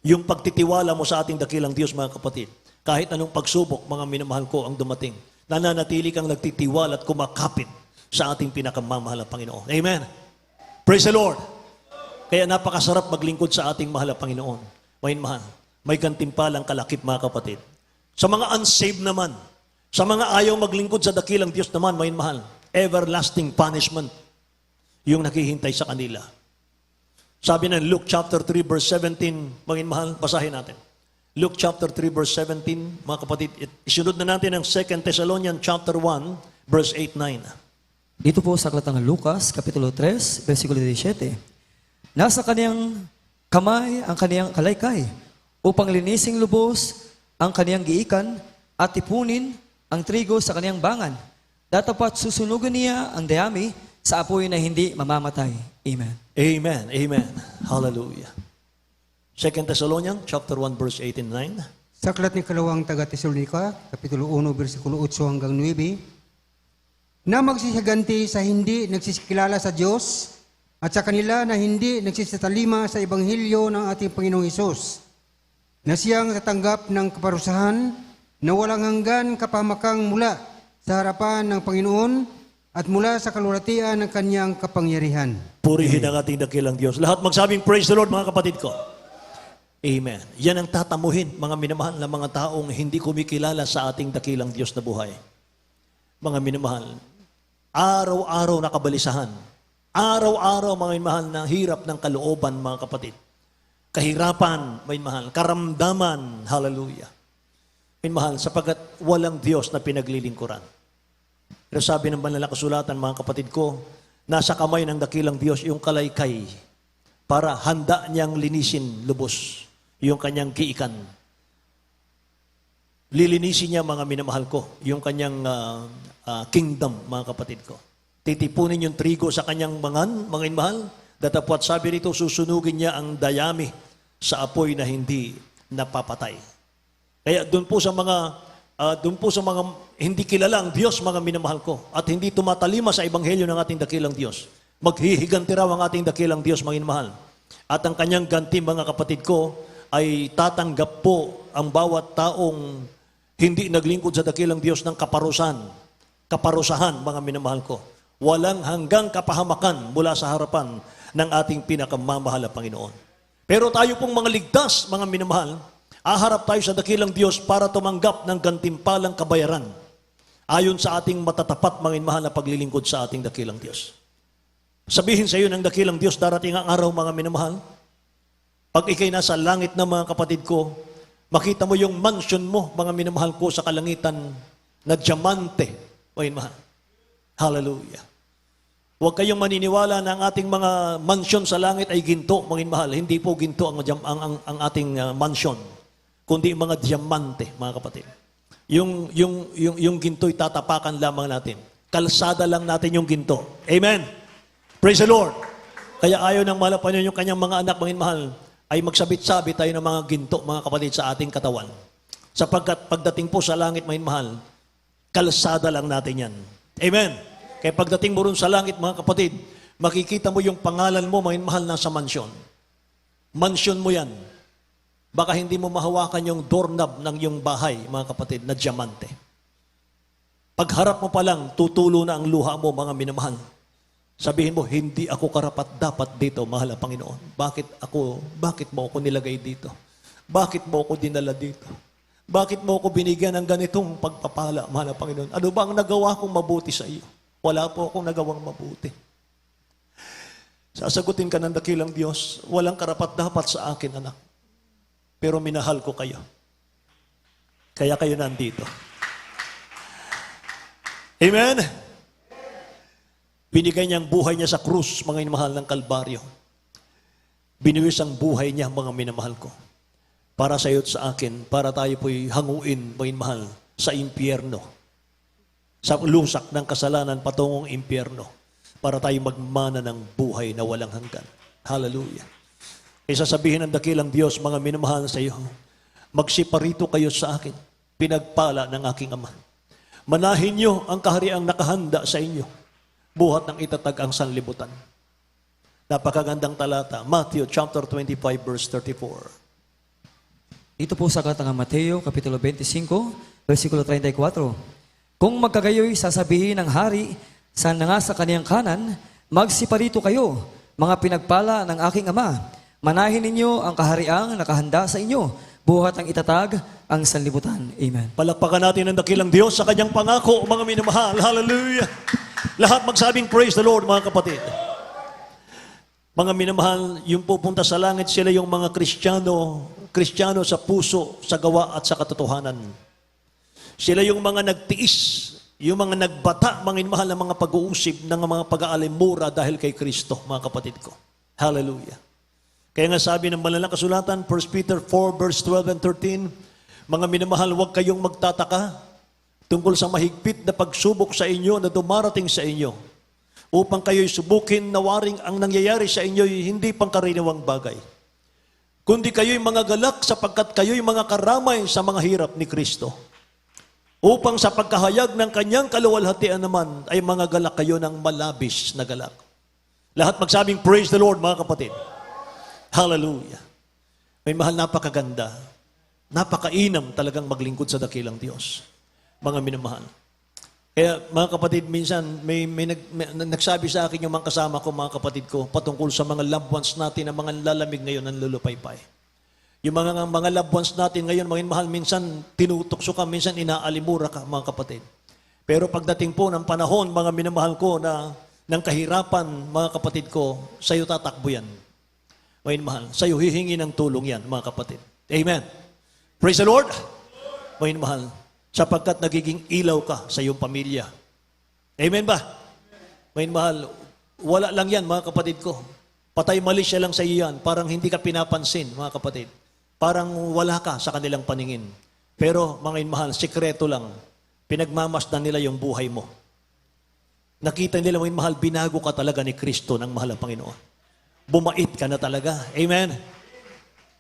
Yung pagtitiwala mo sa ating dakilang Diyos, mga kapatid. Kahit anong pagsubok, mga minamahal ko, ang dumating, nananatili kang nagtitiwala at kumakapit sa ating pinakamamahal na Panginoon. Amen. Praise the Lord. Kaya napakasarap maglingkod sa ating mahal na Panginoon. Mahal, may gantimpalang kalakip, mga kapatid. Sa mga unsaved naman, sa mga ayaw maglingkod sa dakilang Diyos naman, mahal, everlasting punishment yung naghihintay sa kanila. Sabi ng Luke chapter 3 verse 17, mahal, basahin natin. Luke chapter 3 verse 17, mga kapatid, isunod na natin ang 2 Thessalonians chapter 1 verse 8-9. Dito po sa aklat ng Lucas, Kapitulo 3, versikulo 17. Nasa kaniyang kamay ang kaniyang kalaykay upang linising lubos ang kaniyang giikan at tipunin ang trigo sa kaniyang bangan. Datapat susunugin niya ang dayami sa apoy na hindi mamamatay. Amen. Amen. Amen. Hallelujah. 2 Thessalonians chapter 1 verse 8 and 9. Sa aklat ni kalawang taga-Tesalonica, Kapitulo 1, versikulo 8 hanggang 9, na magsisaganti sa hindi nagsisikilala sa Diyos at sa kanila na hindi nagsisatalima sa Ebanghelyo ng ating Panginoong Hesus, na siyang tatanggap ng kaparusahan na walang hanggan kapamakang mula sa harapan ng Panginoon at mula sa kalwalhatian ng kanyang kapangyarihan. Purihin ang ating dakilang Diyos. Lahat magsabing praise the Lord, mga kapatid ko. Amen. Yan ang tatamuhin, mga minamahal, na mga taong hindi kumikilala sa ating dakilang Diyos na buhay. Mga minamahal, araw-araw na kabalisahan. Araw-araw, mga minamahal, na hirap ng kalooban, mga kapatid. Kahirapan, mga minamahal, karamdaman, hallelujah. Minamahal, sapagat walang Diyos na pinaglilingkuran. Pero sabi ng banal na kasulatan, mga kapatid ko, nasa kamay ng dakilang Diyos yung kalaykay para handa niyang linisin lubos yung kanyang kiikan. Lilinisin niya, mga minamahal ko, yung kanyang kingdom, mga kapatid ko. Titipunin yung trigo sa kanyang mga minamahal. Datapwat sabi rito, susunugin niya ang dayami sa apoy na hindi napapatay. Kaya doon po sa mga hindi kilala ang Diyos, mga minamahal ko, at hindi tumatalima sa ebanghelyo ng ating dakilang Diyos, maghihiganti raw ang ating dakilang Diyos, mga minamahal. At ang kanyang ganti, mga kapatid ko, ay tatanggap po ang bawat taong hindi naglingkod sa dakilang Diyos ng kaparusahan, mga minamahal ko. Walang hanggang kapahamakan mula sa harapan ng ating pinakamamahal na Panginoon. Pero tayo pong mga ligtas, mga minamahal, aharap tayo sa dakilang Diyos para tumanggap ng gantimpalang kabayaran ayon sa ating matatapat, mga minamahal, na paglilingkod sa ating dakilang Diyos. Sabihin sa iyo ng dakilang Diyos, darating ang araw, mga minamahal, pag ikay nasa langit na, mga kapatid ko, makita mo yung mansion mo, mga minamahal ko, sa kalangitan na diamante, mga minamahal. Hallelujah. Huwag kayong maniniwala na ang ating mga mansion sa langit ay ginto, mga minamahal. Hindi po ginto ang ating mansion, kundi mga diamante, mga kapatid. Yung ginto'y tatapakan lamang natin. Kalsada lang natin yung ginto. Amen. Praise the Lord. Kaya ayaw ng mahal na Panginoon yung kanyang mga anak, mga mahal, ay magsabit-sabit tayo ng mga ginto, mga kapatid, sa ating katawan. Sapagkat pagdating po sa langit, mga mahal, kalsada lang natin yan. Amen. Kaya pagdating mo rin sa langit, mga kapatid, makikita mo yung pangalan mo, mga mahal, nasa mansyon. Mansyon mo yan. Baka hindi mo mahawakan yung doorknob ng yung bahay, mga kapatid, na diamante. Pagharap mo pa lang, tutulo na ang luha mo, mga minamahal. Sabihin mo, hindi ako karapat-dapat dito, mahal na Panginoon. Bakit mo ako nilagay dito? Bakit mo ako dinala dito? Bakit mo ako binigyan ng ganitong pagpapala, mahal na Panginoon? Ano ba ang nagawa kong mabuti sa iyo? Wala po akong nagawang mabuti. Sasagutin ka ng dakilang Diyos, walang karapat-dapat sa akin, anak. Pero minahal ko kayo. Kaya kayo nandito. Amen? Binigay niya ang buhay niya sa krus, mga minamahal ng Kalbaryo. Binuwis ang buhay niya, mga minamahal ko. Para sa iyo at sa akin, para tayo po'y hanguin, mga minamahal, sa impyerno. Sa lusak ng kasalanan patungong impyerno. Para tayo magmana ng buhay na walang hanggan. Hallelujah. Kaya sasabihin ng dakilang Diyos, mga minamahal sa iyo, magsiparito kayo sa akin, pinagpala ng aking Ama. Manahin niyo ang kahariang nakahanda sa inyo, buhat ng itatag ang sanlibutan. Napakagandang talata, Matthew chapter 25 verse 34. Ito po sa aklat ng Mateo, Kapitulo 25, versikulo 34. Kung magkagayoy sasabihin ng hari sa nga sa kaniyang kanan, magsiparito kayo, mga pinagpala ng aking Ama. Manahin ninyo ang kahariang nakahanda sa inyo, buhat ang itatag ang sanlibutan. Amen. Palakpakan natin ang dakilang Diyos sa kanyang pangako, mga minamahal. Hallelujah. Lahat magsabing praise the Lord, mga kapatid. Mga minamahal, yung pupunta sa langit, sila yung mga Kristiyano sa puso, sa gawa at sa katotohanan. Sila yung mga nagtiis, yung mga nagbata, mga minamahal na mga pag-uusip ng mga pag-aalimura dahil kay Kristo, mga kapatid ko. Hallelujah. Kaya nga sabi ng malalang kasulatan, 1 Peter 4 verse 12 and 13, mga minamahal, huwag kayong magtataka tungkol sa mahigpit na pagsubok sa inyo na dumarating sa inyo, upang kayo'y subukin na waring ang nangyayari sa inyo'y hindi pangkaraniwang bagay, kundi kayo'y mga galak sapagkat kayo'y mga karamay sa mga hirap ni Kristo, upang sa pagkahayag ng kanyang kaluwalhatian naman ay mga galak kayo ng malabis na galak. Lahat magsabing praise the Lord, mga kapatid. Hallelujah. May mahal, napakaganda. Napakainam talagang maglingkod sa dakilang Diyos. Mga minamahal. Kaya mga kapatid, minsan may nagsabi sa akin yung mga kasama ko, mga kapatid ko, patungkol sa mga loved ones natin na mga lalamig ngayon ng lulupaypay. Yung mga loved ones natin ngayon, mga mahal, minsan tinutokso ka, minsan inaalimura ka, mga kapatid. Pero pagdating po ng panahon, mga minamahal ko, na ng kahirapan, mga kapatid ko, sa'yo tatakbo yan. Mga mahal, sa'yo hihingi ng tulong yan, mga kapatid. Amen. Praise the Lord. Mga mahal, sapagkat nagiging ilaw ka sa iyong pamilya. Amen ba? Mga mahal, wala lang yan, mga kapatid ko. Patay mali siya lang sa iyo yan, parang hindi ka pinapansin, mga kapatid. Parang wala ka sa kanilang paningin. Pero, mga mahal, sikreto lang, pinagmamasdan nila yung buhay mo. Nakita nila, mga mahal, binago ka talaga ni Kristo ng mahal ang Panginoon. Bumait ka na talaga. Amen.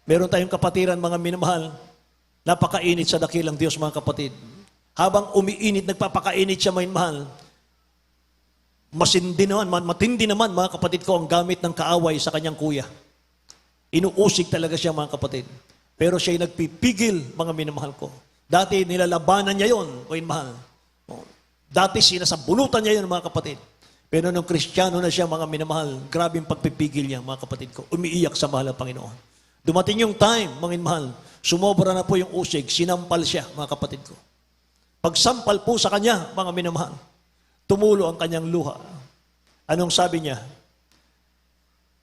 Meron tayong kapatiran, mga minamahal, napakainit sa dakilang Diyos, mga kapatid. Habang umiinit, nagpapakainit siya, mga minamahal, matindi naman, mga kapatid ko, ang gamit ng kaaway sa kanyang kuya. Inuusig talaga siya, mga kapatid. Pero siya'y nagpipigil, mga minamahal ko. Dati nilalabanan niya yon, mga minamahal. Dati sinasabunutan niya yon, mga kapatid. Pero nung Kristiyano na siya, mga minamahal, grabe yung pagpipigil niya, mga kapatid ko. Umiiyak sa mahal ng Panginoon. Dumating yung time, mga minamahal, sumobra na po yung usig, sinampal siya, mga kapatid ko. Pagsampal po sa kanya, mga minamahal, tumulo ang kanyang luha. Anong sabi niya?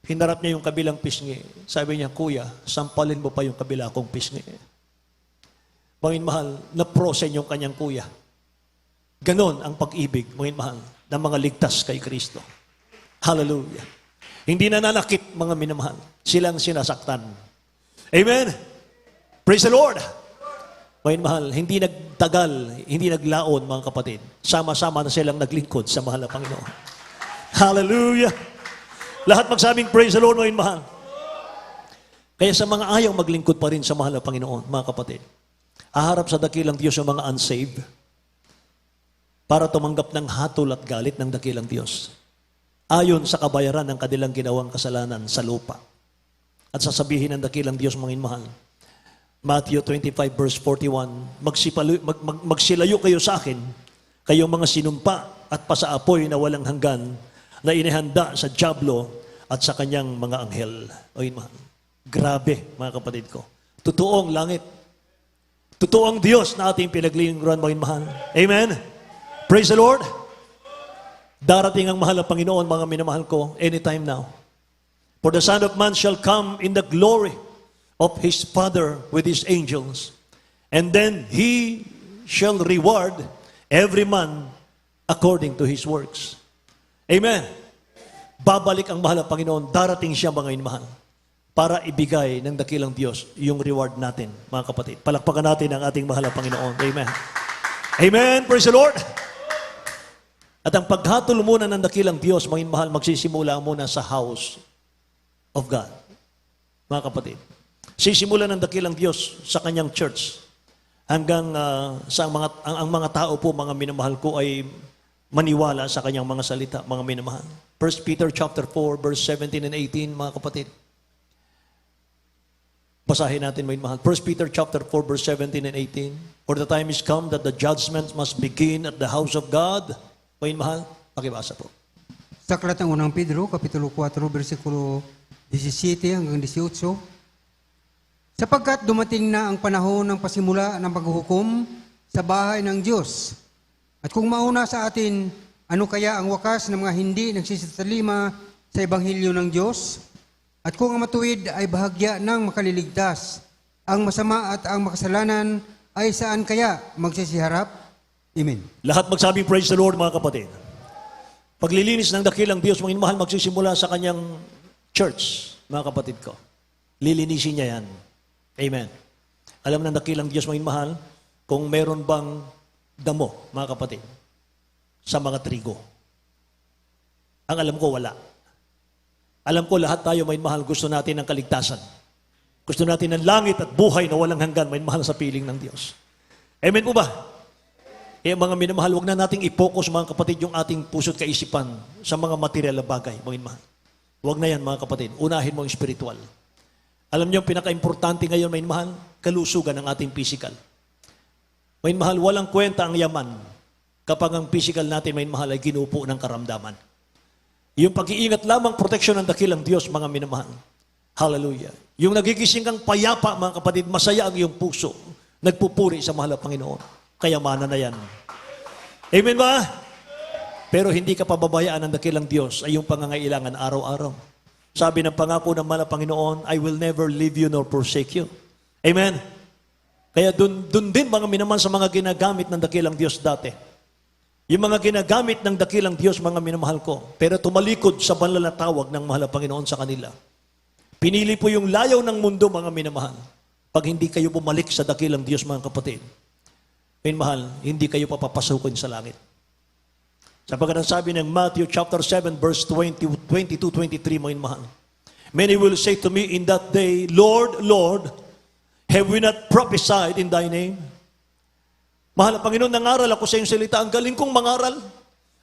Hinarap niya yung kabilang pisngi. Sabi niya, Kuya, sampalin mo pa yung kabila kong pisngi. Mga minamahal, naprosen yung kanyang kuya. Ganon ang pag-ibig, mga minamahal, ng mga ligtas kay Kristo. Hallelujah. Hindi nananakit, mga minamahal. Silang sinasaktan. Amen. Praise the Lord. Mga minamahal, hindi nagtagal, hindi naglaon, mga kapatid. Sama-sama na silang naglingkod sa mahal na Panginoon. Hallelujah. Lahat magsabing praise the Lord, mga minamahal. Kaya sa mga ayaw maglingkod pa rin sa mahal na Panginoon, mga kapatid, haharap sa dakilang Diyos yung mga unsaved, para tumanggap ng hatol at galit ng dakilang Diyos, ayon sa kabayaran ng kanilang ginawang kasalanan sa lupa. At sasabihin ng dakilang Diyos, mga minamahal, Matthew 25 verse 41, magsilayo kayo sa akin, kayong mga sinumpa at pasaapoy na walang hanggan, na inihanda sa dyablo at sa kanyang mga anghel. O yun, mahal. Grabe, mga kapatid ko. Totoong langit. Totoong Diyos na ating pinaglingkuran, mga mahal. Amen? Praise the Lord. Darating ang mahal na Panginoon, mga minamahal ko, anytime now. For the Son of Man shall come in the glory of His Father with His angels, And then He shall reward every man according to his works. Amen. Babalik ang mahal na Panginoon, darating siya mga inmahal, para ibigay ng dakilang Diyos yung reward natin, mga kapatid. Palakpakan natin ang ating mahal na Panginoon. Amen. Amen. Praise the Lord. At ang paghatol muna ng dakilang Diyos, mga inmahal, magsisimula muna sa house of God. Mga kapatid. Sisimula ng dakilang Diyos sa kanyang church hanggang sa ang mga tao po, mga minamahal ko, ay maniwala sa kanyang mga salita, mga minamahal. 1 Peter chapter 4, verse 17 and 18, mga kapatid. Basahin natin, mga minamahal. 1 Peter chapter 4, verse 17 and 18. For the time is come that the judgment must begin at the house of God. Mga minamahal, pakibasa po. Sa aklat ng unang Pedro, kapitulo 4, versikulo 17 hanggang 18, sapagkat dumating na ang panahon ng pasimula ng paghuhukom sa bahay ng Diyos. At kung mauna sa atin, ano kaya ang wakas ng mga hindi nagsisalima sa Ebanghelyo ng Diyos? At kung ang matuwid ay bahagya ng makaliligtas, ang masama at ang makasalanan ay saan kaya magsisiharap? Amen. Lahat magsabing praise the Lord, mga kapatid. Paglilinis ng dakilang Diyos, mga inmahal, magsisimula sa kanyang church, mga kapatid ko. Lilinisin niya yan. Amen. Alam ng dakilang Diyos, mga inmahal, kung meron bang damo, mga kapatid, sa mga trigo. Ang alam ko, wala. Alam ko, lahat tayo, mga inmahal, gusto natin ng kaligtasan. Gusto natin ng langit at buhay na walang hanggan, mga inmahal, sa piling ng Diyos. Amen po ba? Eh, mga minamahal, huwag na nating i-focus, mga kapatid, yung ating puso't kaisipan sa mga material na bagay, mga inmahal. Huwag na yan, mga kapatid. Unahin mo ang spiritual. Alam niyo, ang pinaka-importante ngayon, mga inmahal, kalusugan ng ating physical. Mga inmahal, walang kwenta ang yaman kapag ang physical natin, mga inmahal, ay ginupo ng karamdaman. Yung pag-iingat lamang, proteksyon ng dakilang Diyos, mga minamahal. Hallelujah. Yung nagigising kang payapa, mga kapatid, masaya ang iyong puso. Nagpupuri sa mahal na Panginoon. Kayamanan na yan. Amen ba? Pero hindi ka pababayaan ng dakilang Diyos ay yung pangangailangan araw-araw. Sabi ng pangako ng mahal na Panginoon, I will never leave you nor forsake you. Amen? Kaya dun din mga minaman sa mga ginagamit ng dakilang Diyos dati. Yung mga ginagamit ng dakilang Diyos, mga minamahal ko, pero tumalikod sa banal na tawag ng mahal na Panginoon sa kanila. Pinili po yung layaw ng mundo, mga minamahal. Pag hindi kayo bumalik sa dakilang Diyos, mga kapatid, minamahal, hindi kayo papapasukin sa langit. Sapagkat ang sabi ng Matthew chapter 7, verse 22-23, mga minamahal, many will say to me in that day, Lord, Lord, have we not prophesied in thy name? Mahal na Panginoon, nangaral ako sa iyong salita. Ang galing kong mangaral.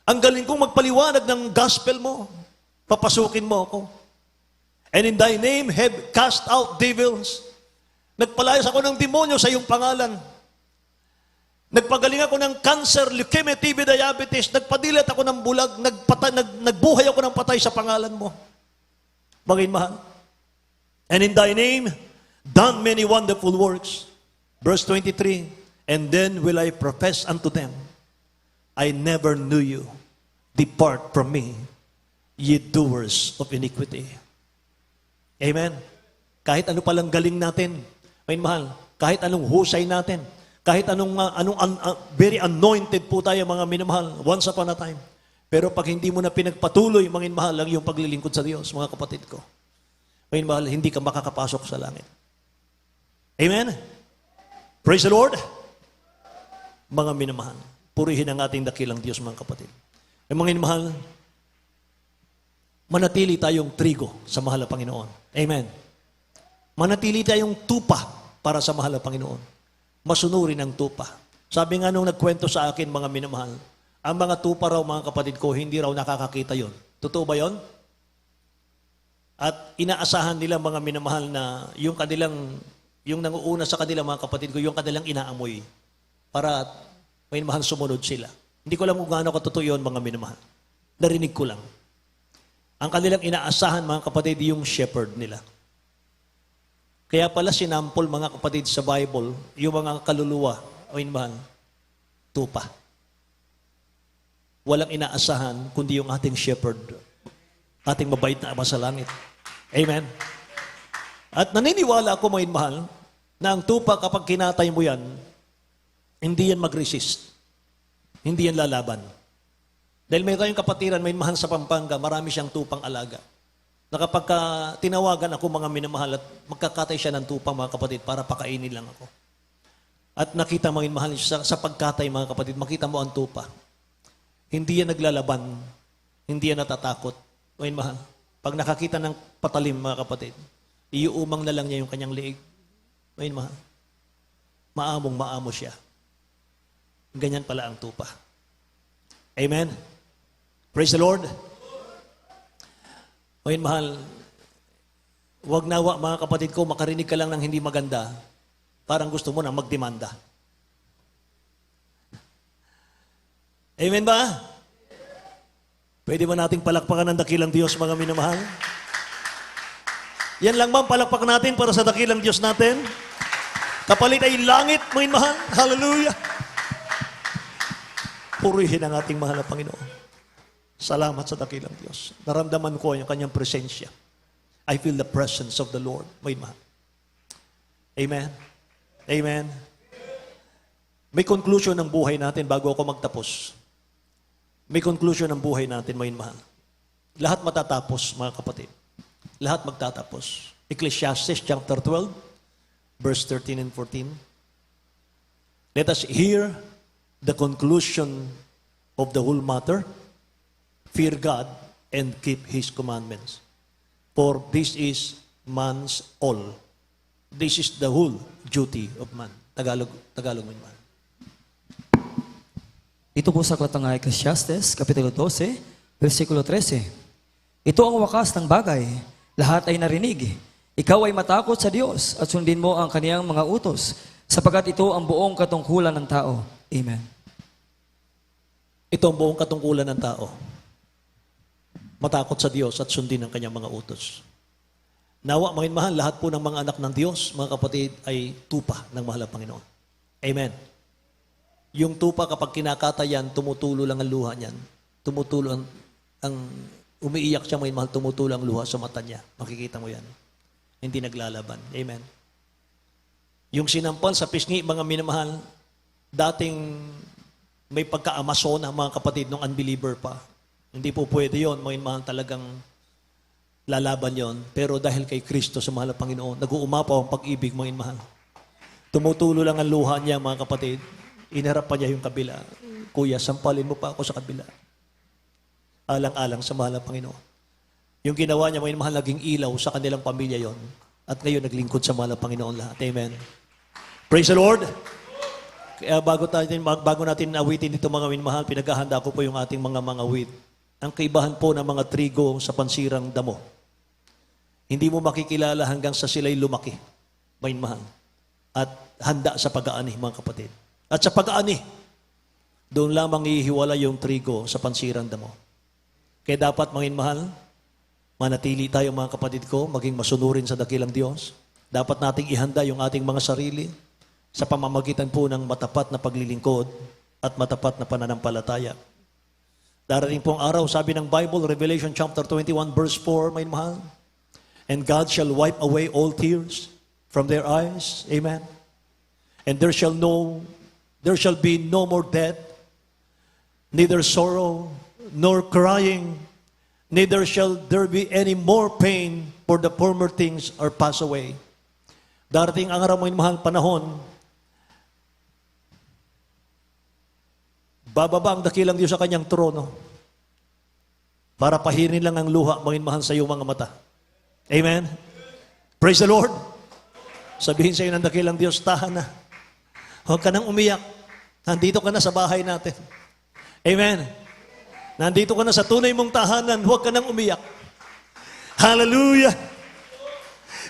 Ang galing kong magpaliwanag ng gospel mo. Papasukin mo ako. And in thy name have cast out devils. Nagpalayas ako ng demonyo sa iyong pangalan. Nagpagaling ako ng cancer, leukemia, TB, diabetes. Nagpadilat ako ng bulag. Nagbuhay ako ng patay sa pangalan mo. Bagay mahal. And in thy name, done many wonderful works. Verse 23, and then will I profess unto them, I never knew you. Depart from me, ye doers of iniquity. Amen. Kahit ano palang galing natin, may mahal, kahit anong husay natin, kahit anong very anointed po tayo, mga minamahal, once upon a time. Pero pag hindi mo na pinagpatuloy, mga minamahal, ang iyong paglilingkod sa Diyos, mga kapatid ko, mga minamahal, hindi ka makakapasok sa langit. Amen. Praise the Lord. Mga minamahal, purihin ang ating dakilang Diyos, mga kapatid. Ay mga minamahal, manatili tayong trigo sa mahal na Panginoon. Amen. Manatili tayong tupa para sa mahal na Panginoon. Masunurin ang tupa. Sabi nga nung nagkwento sa akin, mga minamahal, ang mga tupa raw, mga kapatid ko, hindi raw nakakakita yon. Totoo ba yon? At inaasahan nila, mga minamahal, na yung nanguuna sa kanila, mga kapatid ko, yung kanilang inaamoy para may minamahal sumunod sila. Hindi ko alam kung gaano katotoo yun, mga minamahal. Narinig ko lang. Ang kanilang inaasahan, mga kapatid, yung shepherd nila. Kaya pala sinampol, mga kapatid, sa Bible, yung mga kaluluwa, o minamahal, tupa. Walang inaasahan, kundi yung ating shepherd, ating mabait na Ama sa langit. Amen. At naniniwala ako, mga minamahal, na ang tupa kapag kinatay mo yan, hindi yan mag-resist. Hindi yan lalaban. Dahil may tayong kapatiran, may mahal sa Pampanga, marami siyang tupang alaga. Na kapag tinawagan ako mga minamahal at magkakatay siya ng tupang mga kapatid para pakainin lang ako. At nakita mga minamahal sa pagkatay mga kapatid, makita mo ang tupa. Hindi yan naglalaban, hindi yan natatakot. Mga minamahal, pag nakakita ng patalim mga kapatid, iuumang na lang niya yung kanyang liig. Mga minamahal, maamo siya. Ganyan pala ang tupa. Amen? Praise the Lord. Ngayon, mahal, huwag nawa mga kapatid ko, makarinig ka lang ng hindi maganda, parang gusto mo na magdemanda. Amen ba? Pwede ba nating palakpakan ng dakilang Diyos, mga minamahal? Yan lang ba ang palakpakan natin para sa dakilang Diyos natin? Kapalit ay langit, mga mahal. Hallelujah. Purihin ang ating mahal na Panginoon. Salamat sa dakilang Diyos. Naramdaman ko yung kanyang presensya. I feel the presence of the Lord. May mahal. Amen. Amen. May conclusion ng buhay natin bago ako magtapos. May conclusion ng buhay natin, may mahal. Lahat matatapos, mga kapatid. Lahat magtatapos. Ecclesiastes chapter 12, verse 13 and 14. Let us hear the conclusion of the whole matter. Fear God and keep His commandments. For this is man's all. This is the whole duty of man. Tagalog mo man. Ito po sa aklat ng Ecclesiastes, Kapitulo 12, versikulo 13. Ito ang wakas ng bagay. Lahat ay narinig. Ikaw ay matakot sa Diyos at sundin mo ang kaniyang mga utos, sapagkat ito ang buong katungkulan ng tao. Amen. Ito ang buong katungkulan ng tao. Matakot sa Diyos at sundin ang kanyang mga utos. Nawa, mga mahal, lahat po ng mga anak ng Diyos, mga kapatid, ay tupa ng mahal na Panginoon. Amen. Yung tupa, kapag kinakatayan, tumutulo lang ang luha niyan. Tumutulo ang umiiyak siya, mga mahal, tumutulo ang luha sa mata niya. Makikita mo yan. Hindi naglalaban. Amen. Yung sinampal sa pisngi, mga minamahal, dating may pagka-Amazona, mga kapatid, ng unbeliever pa. Hindi po pwede yun, mga mahal, talagang lalaban yon. Pero dahil kay Kristo sa mahal na Panginoon, nag-uumapaw ang pag-ibig, mga mahal. Tumutulo lang ang luha niya, mga kapatid. Inharap pa niya yung kabila. Kuya, sampalin mo pa ako sa kabila. Alang-alang sa mahal na Panginoon. Yung ginawa niya, mga mahal, naging ilaw sa kanilang pamilya yon. At ngayon, naglingkod sa mahal na Panginoon lahat. Amen. Praise the Lord. Kaya bago natin awitin dito, mga minamahal, pinaghahanda ko po yung ating mga awit. Ang kaibahan po ng mga trigo sa pansirang damo. Hindi mo makikilala hanggang sa sila'y lumaki, mahal. At handa sa pag-aani, mga kapatid. At sa pag-aani, doon lamang ihiwala yung trigo sa pansirang damo. Kaya dapat, mahal, manatili tayo, mga kapatid ko, maging masunurin sa dakilang Diyos. Dapat nating ihanda yung ating mga sarili sa pamamagitan po ng matapat na paglilingkod at matapat na pananampalataya. Darating pong araw, sabi ng Bible, Revelation chapter 21, verse 4, may mahal. And God shall wipe away all tears from their eyes. Amen. And there shall be no more death, neither sorrow, nor crying, neither shall there be any more pain, for the former things are passed away. Darating ang araw, may mahal, panahon, bababa ang dakilang Diyos sa kanyang trono para pahirin lang ang luha, mga mahal, sa iyong mga mata. Amen? Praise the Lord. Sabihin sa iyo ng dakilang Diyos, tahan na. Huwag ka nang umiyak. Nandito ka na sa bahay natin. Amen? Nandito ka na sa tunay mong tahanan. Huwag ka nang umiyak. Hallelujah!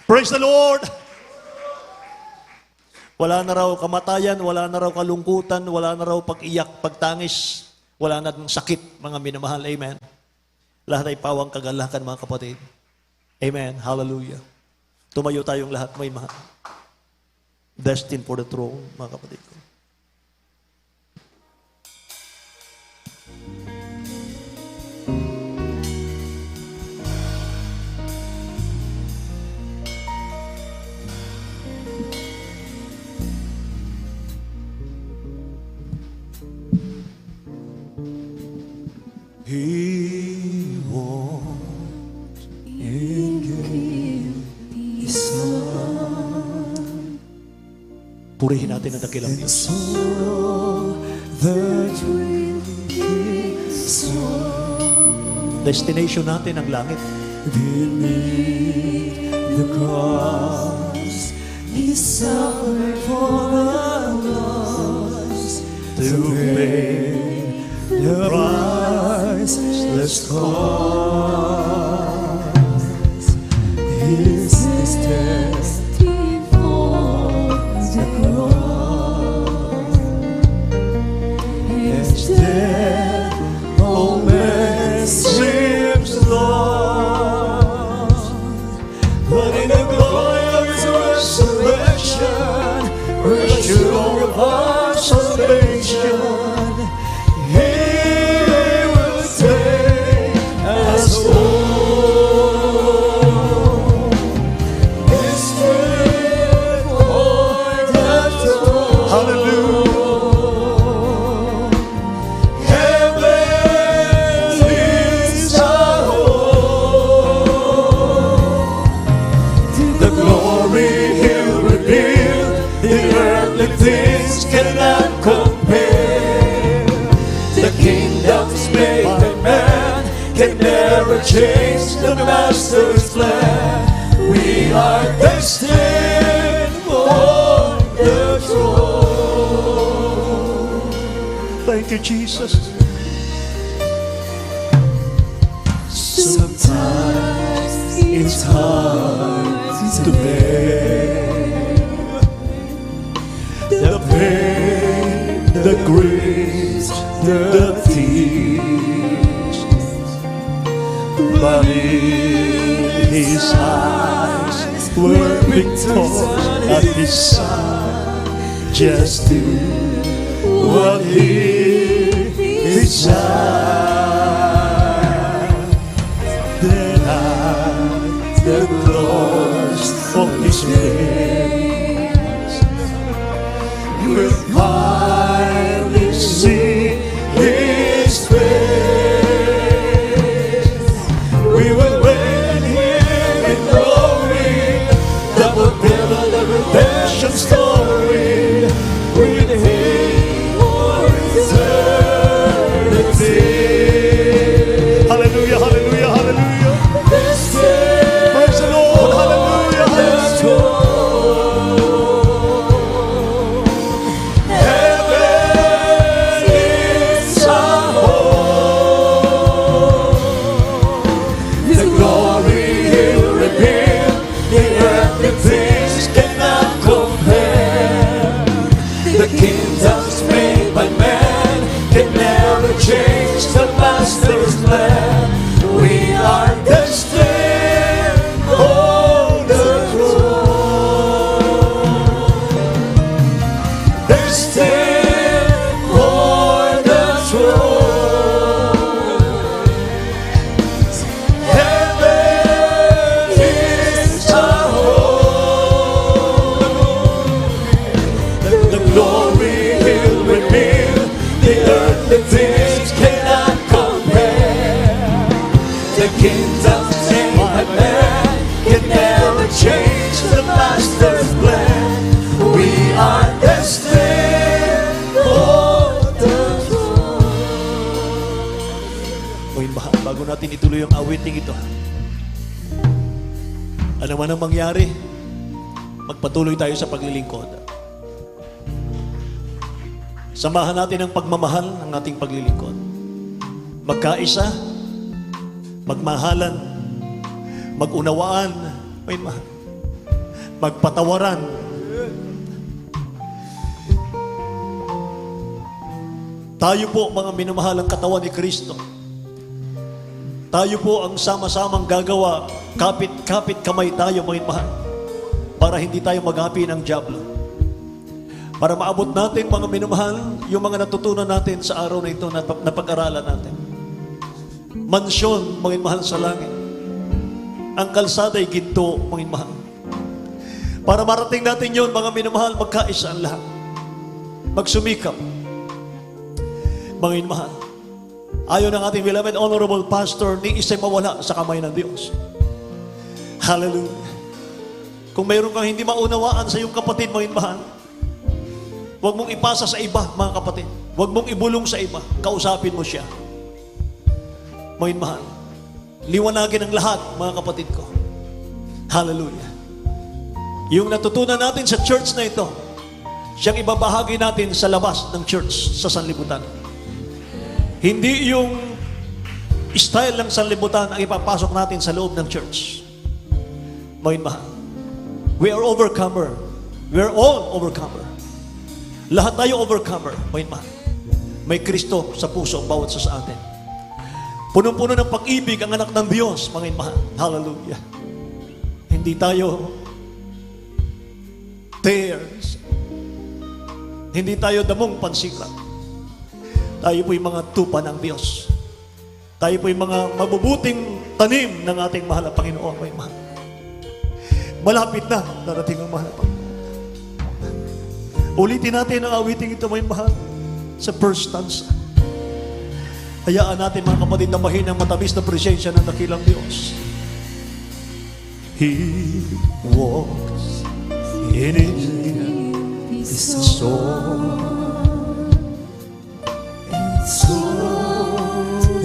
Praise the Lord! Wala na raw kamatayan, wala na raw kalungkutan, wala na raw pag-iyak, pagtangis, wala na sakit, mga minamahal. Amen. Lahat ay pawang kagalakan, mga kapatid. Amen. Hallelujah. Tumayo tayong lahat, may mahal. Destined for the throne, mga kapatid ko. Purihin natin ang dakilang Diyos. Destination natin ang langit. The cross, He suffered for us to pay the priceless cost. His death for the cross, His death, all man seems lost. But in the glory of His resurrection, we're sure of our salvation. He will take us home. His strength for the throne. Hallelujah. Heaven is our home. The glory He'll reveal, the earthly things cannot compare. The kingdoms made by man can never change the Master's plan. We are destined for the throne. Thank you, Jesus. Sometimes it's hard to bear the pain, the grief, the tears, but in His eyes were victorious at His side. Just do what He desired. Then at the close of His race, you will finally see His face. We will wait Him in glory, that will build the redemption story with Him for eternity. Hallelujah, hallelujah, hallelujah. This day, Praise the Lord, hallelujah, let's hallelujah. go. Heaven is our home. The glory He'll reveal, the earthly things cannot compare. The kingdoms made by man can never change the Master's plan. We are destined for the throne. Destined for the throne. Heaven is our home. The glory He'll reveal, the earthly things cannot compare. The kingdoms made by man can never change the Master's plan. We are destined for the throne. Ngayon, bago natin ituloy ang awiting ito, ano man ang mangyari, magpatuloy tayo sa paglilingkod. Samahan natin ang pagmamahal ng ating paglilingkod. Magkaisa, magmahalan, magunawaan, magpatawaran. Tayo po, mga minamahalang katawan ni Kristo. Tayo po ang sama-samang gagawa, kapit-kapit kamay tayo, mga minamahal, para hindi tayo magapi ng dyablo. Para maabot natin, mga minamahal, yung mga natutunan natin sa araw na ito na pag-aralan natin. Mansyon, mga minamahal, sa langit. Ang kalsada'y ginto, mga minamahal. Para marating natin yun, mga minamahal, magkaisa ang lahat. Magsumikap. Mga minamahal, ayon ng ating beloved honorable pastor, ni isa'y mawala sa kamay ng Diyos. Hallelujah. Kung mayroon kang hindi maunawaan sa iyong kapatid, mga inmahan, huwag mong ipasa sa iba, mga kapatid. Huwag mong ibulong sa iba. Kausapin mo siya. Mga inmahan, liwanagin ang lahat, mga kapatid ko. Hallelujah. Yung natutunan natin sa church na ito, siyang ibabahagi natin sa labas ng church sa sanlibutan. Hindi yung style ng sanlibutan ang ipapasok natin sa loob ng church. Mga inmahan, we are overcomer. We are all overcomer. Lahat tayo overcomer. Mga inmahan, may Kristo sa puso bawat isa sa atin. Punong-puno ng pag-ibig ang anak ng Diyos, mga inmahan. Hallelujah. Hindi tayo tears. Hindi tayo damong pansiklat. Tayo po'y mga tupa ng Diyos. Tayo po'y mga mabubuting tanim ng ating mahal na Panginoon, mga inmahan. Malapit na darating ang mahal na Panginoon. Ulitin natin ang awiting ito, mga inmahan, sa first stanza. Hayaan natin, mga kapatid, na mahin ang matamis na presensya ng dakilang Diyos. He walks in His soul, so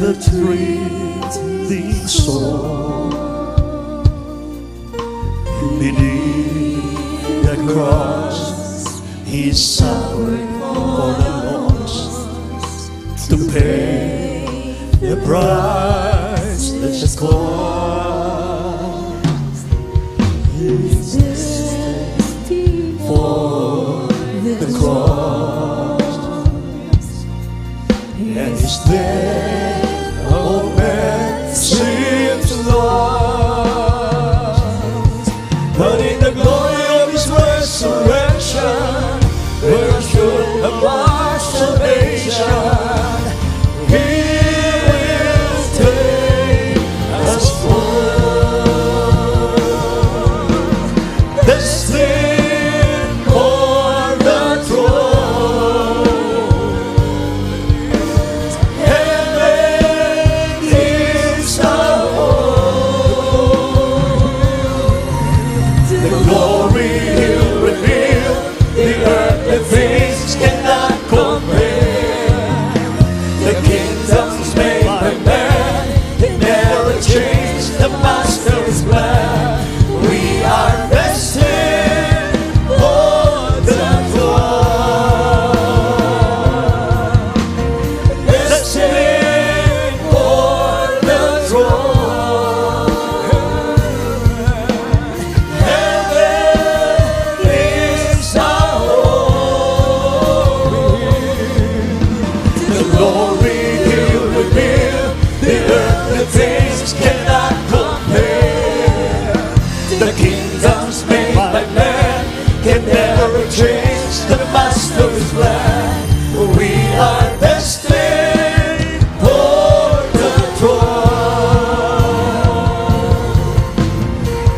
the treating soul beneath the cross, He suffered for the lost to pay the price that's cost. He's destined for the cross, and His death, oh man, seems lost. But in the glory of His resurrection, we're assured of our salvation. He will take us forth, destined for the throne. Heaven is our home. The glory He'll reveal, the earthly things cannot compare. The kingdoms made by man can never change the Master's plan. We are destined for the throne. Destined for the throne. Heaven is our home. The glory He'll reveal, the earthly things cannot compare. The kingdoms made by man can never change the Master's plan. We are destined for the throne.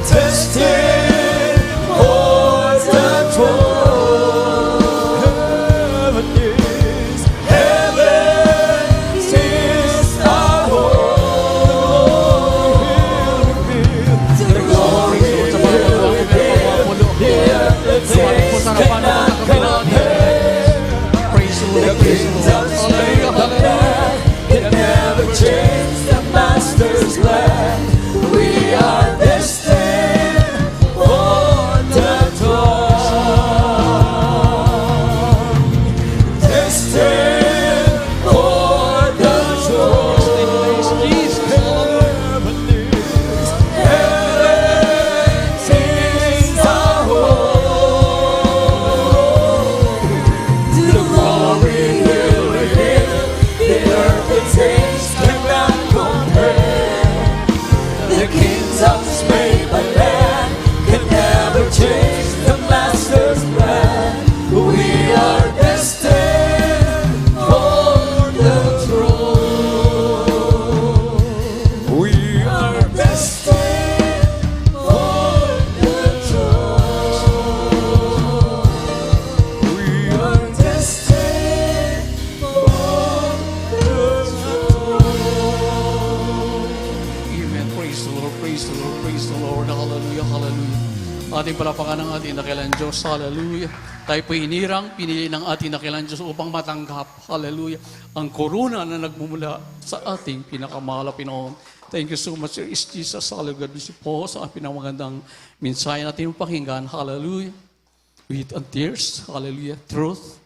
Destined for the throne. Heaven is our home. The glory of the earthly things cannot compare. The kingdoms made by man can never change the Master's plan. We are destined for the throne. Destined for the throne. Heaven is our home. The glory He'll reveal, the earthly things cannot compare. The kingdoms made by man can never change the Master's plan. We are destined for the throne. We are destined for the throne. We are destined for the throne. Amen. Praise the Lord. Praise the Lord. Praise the the Lord. Hallelujah, hallelujah. Ating palapakan ng ating dakilang Diyos. Hallelujah. Tayo po hinirang, pinili ng ating dakilang Diyos upang matanggap. Hallelujah. Ang korona na nagmumula sa ating pinakamahal na Pinoon. Thank you so much, Sir Jesus. Hallelujah. God bless you po sa pinamagandang mensahe natin pakinggan. Hallelujah. With and tears. Hallelujah. Truth.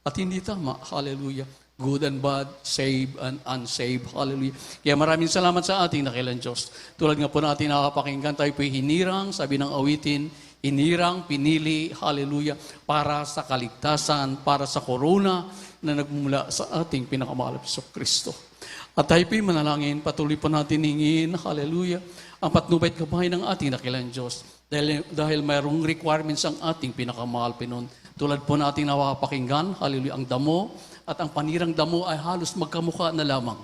At hindi tama. Hallelujah. Good and bad, saved and unsaved. Hallelujah. Kaya maraming salamat sa ating dakilang Diyos. Tulad nga po natin nakapakinggan, tayo po'y hinirang, sabi ng awitin, hinirang, pinili, hallelujah, para sa kaligtasan, para sa korona na nagmumula sa ating pinakamahal na Kristo. At tayo po'y manalangin, patuloy po natin hingin, hallelujah, ang patnubay at gabay ng ating dakilang Diyos. Dahil mayroong requirements ang ating pinakamahal Pinoon. Tulad po natin nakapakinggan, hallelujah, ang damo, at ang panirang damo ay halos magkamukha na lamang.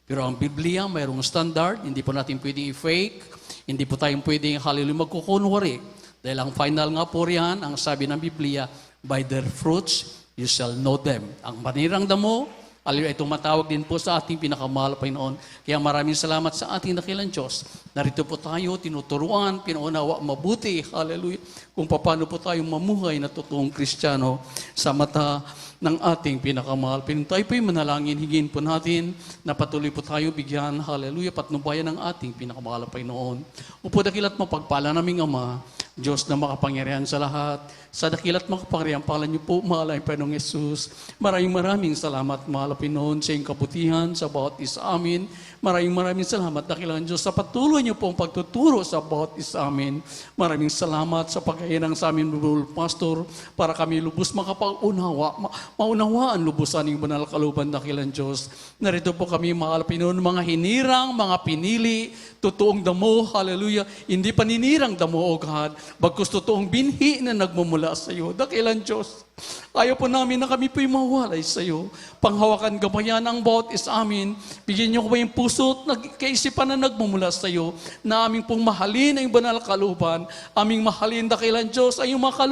Pero ang Biblia, mayroong standard, hindi po natin pwedeng i-fake, hindi po tayong pwedeng, hallelujah, magkukunwari. Dahil ang final nga po riyan, ang sabi ng Biblia, by their fruits, you shall know them. Ang panirang damo, hallelujah, ay tumatawag din po sa ating pinakamahal Panginoon. Kaya maraming salamat sa ating dakilang Diyos. Narito po tayo, tinuturuan, pinaunawa mabuti, hallelujah, kung paano po tayo mamuhay na totoong Kristiyano sa mata ng ating pinakamahal. Tayo po'y manalangin, hingin po natin na patuloy po tayo bigyan, hallelujah, patnubayan ng ating pinakamahal na Panginoon. Upo dakilat mapagpala naming Ama, Diyos na makapangyarihan sa lahat, sa dakilat makapangyarihan, pangalan niyo po, mahal ay Panginoong Yesus. Maraming salamat, mahal na Panginoon, sa iyong kabutihan, sa bawat isa amin. Maraming salamat, dakilang Diyos, sa patuloy niyo pong pagtuturo sa bawat isa amin. Maraming salamat sa pagkainang sa amin, Pastor, para kami lubos makapag-unawa, maunawaan lubusan ng banal kaluban, dakilang Diyos. Narito po kami, mahal Pinoon, mga hinirang, mga pinili, totoong damo, hallelujah, hindi paninirang damo, O God, bagkus totoong binhi na nagmumula sa iyo, dakilang Diyos. Ayaw po namin na kami po'y mawalay sa iyo. Panghawakan gabayan ang bawat is amin. Bigyan niyo ko ba yung puso at kaisipan na nagmumula sa iyo, na aming pong mahalin ang banal kaluban, aming mahalin dakilang Diyos ay yung mga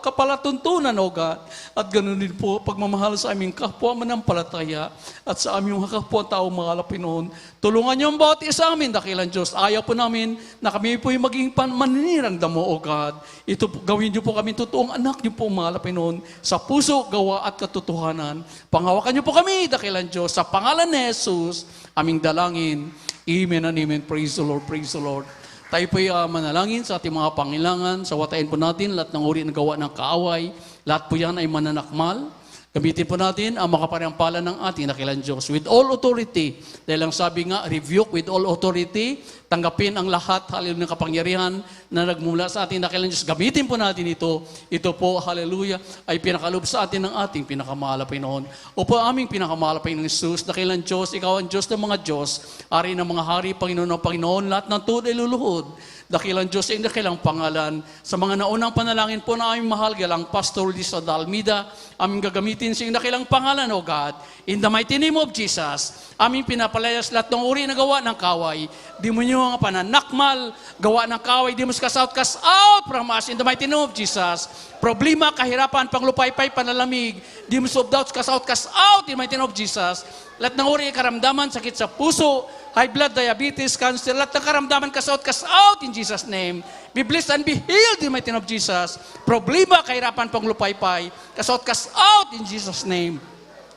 kapalatuntunan, O God. At ganoon din po, pagmamahal sa aming kapwa manampalataya at sa aming mga kapwa tao mga Pinoon. Tulungan niyo ang bawat isa amin, dakilang Diyos. Ayaw po namin na kami po'y maging maninirang damo, O God. Ito po, gawin niyo po kami totoong anak niyo po mga Pinoon, sa puso, gawa at katotohanan. Panghawakan niyo po kami, dakilang Diyos, sa pangalan ni Jesus, aming dalangin. Amen and amen. Praise the Lord, praise the Lord. Tayo po'y manalangin sa ating mga pangilangan, sa watain po natin, lahat ng uri ng gawa ng kaaway, lahat po yan ay mananakmal. Gamitin po natin ang makapangyarihan ng ating dakilang Diyos with all authority. Dahil ang sabi nga, rebuke with all authority, tanggapin ang lahat, hallelujah, ng kapangyarihan na nagmula sa ating dakilang Diyos. Gamitin po natin ito. Ito po, hallelujah, ay pinakalob sa atin ng ating pinakamahal na Panginoon. Opo, aming pinakamahal na Panginoon Jesus, dakilang Diyos, ikaw ang Diyos ng mga Diyos, hari ng mga hari, Panginoon ng Panginoon, lahat ng tuod ay luluhod. Dakilang Diyos ay dakilang pangalan. Sa mga naunang panalangin po na aming mahal, galang Pastor Lisa Dalmida, aming gagamitin sa iyong dakilang pangalan, O God. In the mighty name of Jesus, aming pinapalayas lahat ng uri na gawa ng kaway. Di mo niyo ang pananakmal, gawa ng kaway, di mo cast out from us. In the mighty name of Jesus, problema, kahirapan, panglupaypay, panalamig, di mo of doubts, cast out, in the mighty name of Jesus. Lahat ng uri karamdaman, sakit sa puso, high blood, diabetes, cancer, lahat ng karamdaman, cast out in Jesus' name. Be blessed and be healed in the mighty name of Jesus. Problema, kahirapan, panglupaypay, cast out in Jesus' name.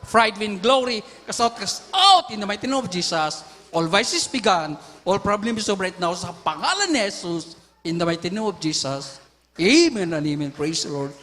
Pride, vain glory, cast out in the mighty name of Jesus. All vices be gone, all problems is over right now sa pangalan ni Jesus, in the mighty name of Jesus. Amen and amen. Praise the Lord.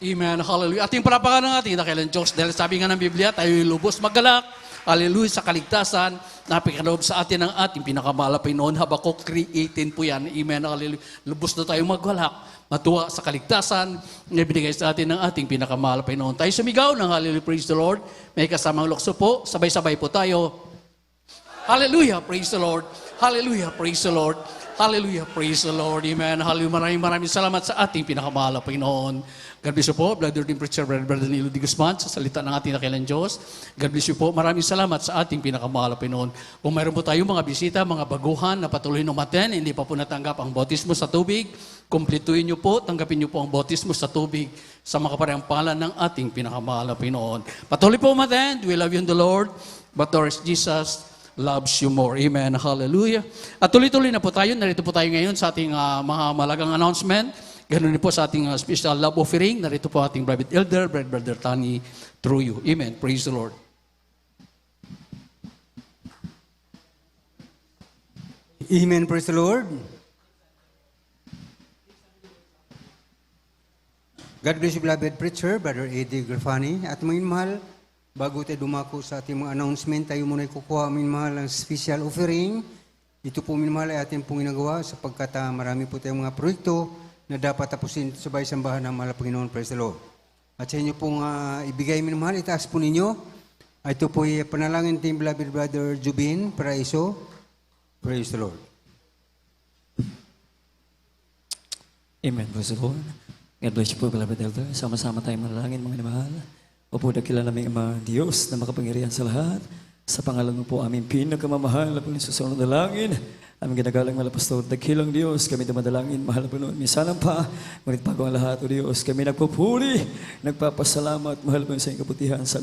Amen. Hallelujah. Ating palapakan ng ating dakilang Diyos. Dahil sabi nga ng Biblia, tayo lubos maggalak. Hallelujah, sa kaligtasan, napikaloob sa atin ang ating pinakamahal na Panginoon. Habakuk 3:18 po yan. Amen. Hallelujah. Lubos na tayo magwalak, matuwa sa kaligtasan na binigay sa atin ng ating pinakamahal na Panginoon. Tayo sumigaw ng hallelujah, praise the Lord. May kasamang lukso po. Sabay-sabay po tayo. Hallelujah, praise the Lord. Hallelujah, praise the Lord. Hallelujah, praise the Lord. Amen. Hallelujah, maraming salamat sa ating pinakamahal na Panginoon. God bless you po, Brother Team Preacher, Brother Danilo D. Guzman, sa salita ng ating dakilang Diyos. God bless you po. Maraming salamat sa ating pinakamahal na Panginoon. Kung mayroon po tayong mga bisita, mga baguhan na patuloy umaten, hindi pa po natanggap ang bautismo sa tubig, kumpletuhin niyo po, tanggapin niyo po ang bautismo sa tubig sa makaparehang pangalan ng ating pinakamahal na Panginoon. Patuloy po umaten. We love you in the Lord. But Lord Jesus, loves you more. Amen. Hallelujah. At tuloy-tuloy na po tayo. Narito po tayo ngayon sa ating mga malagang announcement. Ganun din po sa ating special love offering. Narito po ating private elder, Brother Tani, through you. Amen. Praise the Lord. Amen, praise the Lord. God bless you, beloved preacher, Brother Eddie Grafani. At mga mahal, bago tayo dumako sa ating mga announcement, tayo muna kukuha, mga mahal, ang special offering. Ito po, mga mahal, ay ating pong ginagawa sapagkat marami po tayong mga proyekto na dapat tapusin sa bahay sambahan ng mahal na Panginoon, praise the Lord. At sa inyo pong ibigay, mga mahal, itaas po ninyo. Ito po ay panalangin team, beloved Brother Jubin Paraiso. Praise the Lord. Amen. Praise the Lord. God bless you po, beloved elder. Sama-sama tayong manalangin, mga mahal. Opo, dakila namin ang mga Diyos na makapangyarihan sa lahat. Sa pangalan mo po aming pinakamamahal na Panginoon na langin. Aming ginagalang mahal na pastor, dakilang Diyos, kami dumadalangin, mahal na Panginoon. Minsan pa, ngunit bago ang lahat, O Diyos, kami nagpupuri, nagpapasalamat, mahal na Panginoon, sa iyong kabutihan sa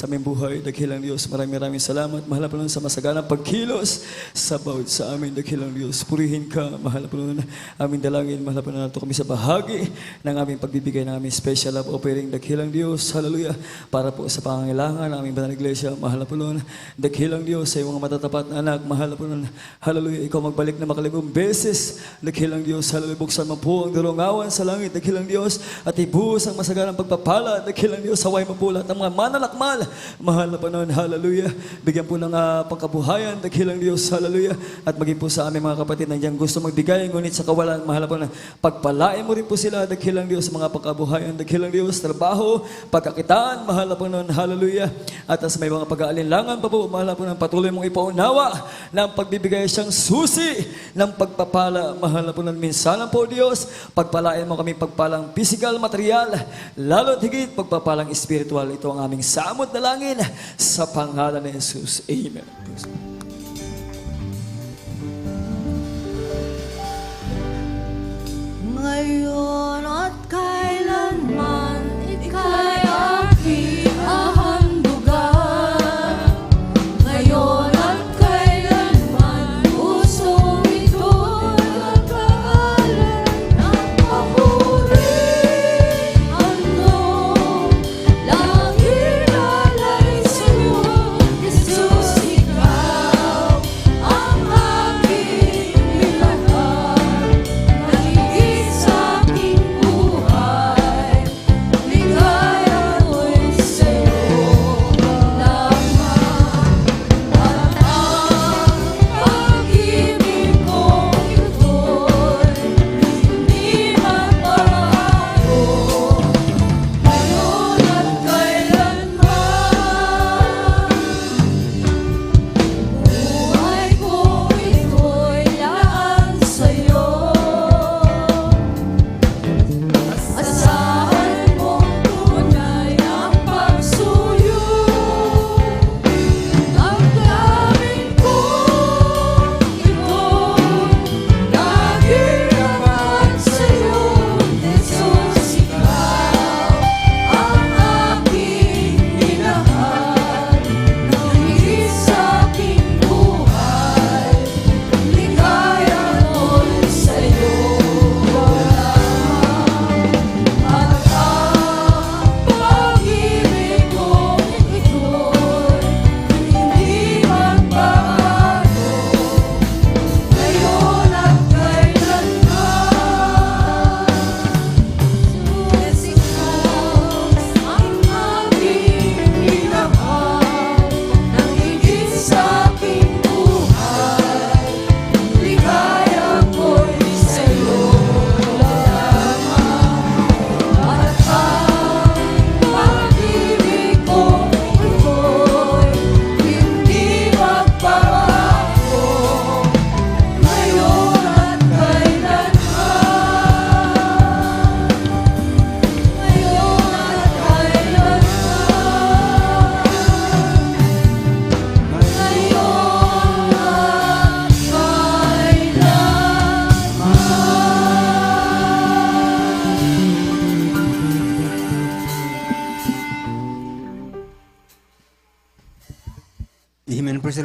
aming buhay, dakilang Diyos. Maraming salamat, mahal na Panginoon, sa masaganang pagkilos sa bawat sa amin, dakilang Diyos. Purihin ka, mahal na Panginoon, aming dalangin, mahal na Panginoon, nato kami sa bahagi ng aming pagbibigay ng aming special love offering, dakilang Diyos, hallelujah, para po sa pangangailangan ng aming banal na iglesia, mahal na Panginoon, dakilang Diyos, sa iyong mga matatapat na anak, mahal na Panginoon, hallelujah, ikaw magbalik na makalibong beses. Dakilang Diyos, hallelujah, buksan mo po ang dalungawan sa langit, dakilang Diyos, at ibuhos ang masaganang pagpapala, dakilang Diyos, saway mo po lahat ng mga manalakmal, mahal na Panginoon, hallelujah, bigyan po ng pangkabuhayan, dakilang Diyos, hallelujah, at maging po sa aming mga kapatid na diyang gusto magbigay, ngunit sa kawalan, mahal na Panginoon, pagpalain mo rin po sila, dakilang Diyos, sa mga pangkabuhayan, dakilang Diyos, trabaho, pagkakitaan, mahal na Panginoon, hallelujah, at as may mga pag-aalinlangan pa po, mahal na Panginoon, patuloy mong ipaunawa ng pagbibigay siyang susi ng pagpapala, mahal na po ng minsanan po, Diyos, pagpalain mo kami pagpalang physical, material, lalo't higit pagpapalang spiritual. Ito ang aming samot na langin sa pangalan ni Jesus. Amen. Ngayon at kailanman, ika'y aking hahandugan. Ngayon at kailanman, pusong ito'y nagkaalan ng papuri. Handog, langit alay sa'yo, Jesus, ikaw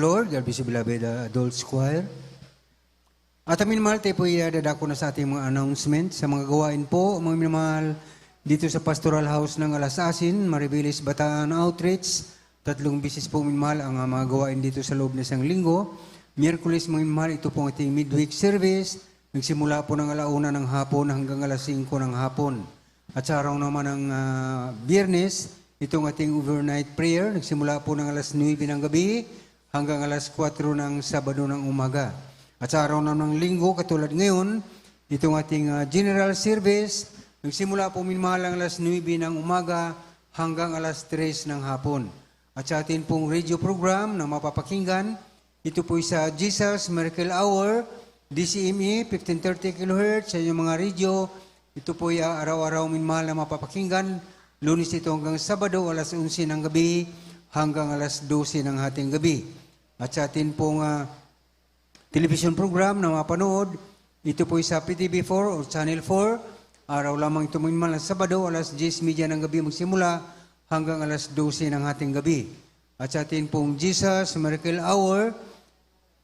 Lord. God bless you, beloved adult choir. At amin mahal, tayo po dadako na sa ating mga announcement sa mga gawain po, mga minamahal, dito sa Pastoral House ng Alasasin, Maribeles, Bataan Outreach. 3 bisis po minamahal ang mga gawain dito sa loob ng isang linggo. Miyerkules mga minamahal, ito po ang ating midweek service. Nagsimula po ng 1:00 ng hapon hanggang 5:00 ng hapon. At sa araw naman ng Biyernes, itong ating overnight prayer. Nagsimula po ng 9:00 ng gabi hanggang 4:00 ng Sabado ng umaga. At sa araw naman ng linggo, katulad ngayon, itong ating general service, nagsimula po minamahal ang 9:00 ng umaga hanggang 3:00 ng hapon. At sa ating pong radio program na mapapakinggan, ito po sa Jesus Miracle Hour, DCME, 1530 kHz sa inyong mga radio. Ito po araw-araw minamahal na mapapakinggan. Lunes ito hanggang Sabado, 11:00 ng gabi hanggang 12:00 ng hating gabi. At sa ating pong television program na mapanood, ito po sa PTV4 o Channel 4. Araw lamang ito minamahal na Sabado, 10:30 ng gabi magsimula hanggang 12:00 ng hating gabi. At sa ating pong Jesus Miracle Hour,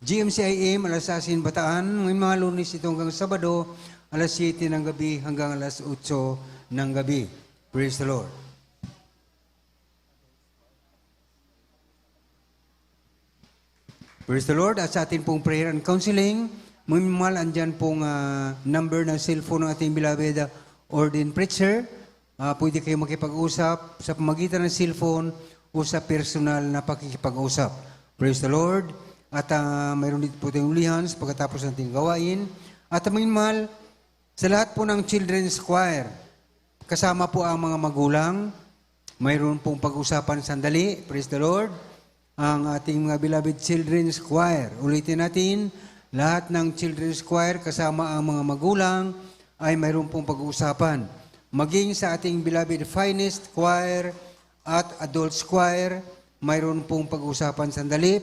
GMCIM, Alasasin, Bataan, may mga Lunes ito hanggang Sabado, 7:00 ng gabi hanggang 8:00 ng gabi. Praise the Lord. Praise the Lord. At sa ating pong prayer and counseling, may mahal andyan pong number ng cellphone ng ating beloved ordained preacher. Pwede kayo makipag-usap sa pamagitan ng cellphone o sa personal na pakikipag-usap. Praise the Lord. At mayroon dito po tayong lihans pagkatapos ng ating gawain. At may mahal, sa lahat po ng children's choir, kasama po ang mga magulang, mayroon pong pag-usapan sandali. Praise the Lord. Ang ating mga beloved children's choir. Ulitin natin, lahat ng children's choir kasama ang mga magulang ay mayroon pong pag-uusapan. Maging sa ating beloved finest choir at adults choir, mayroon pong pag-uusapan sandali.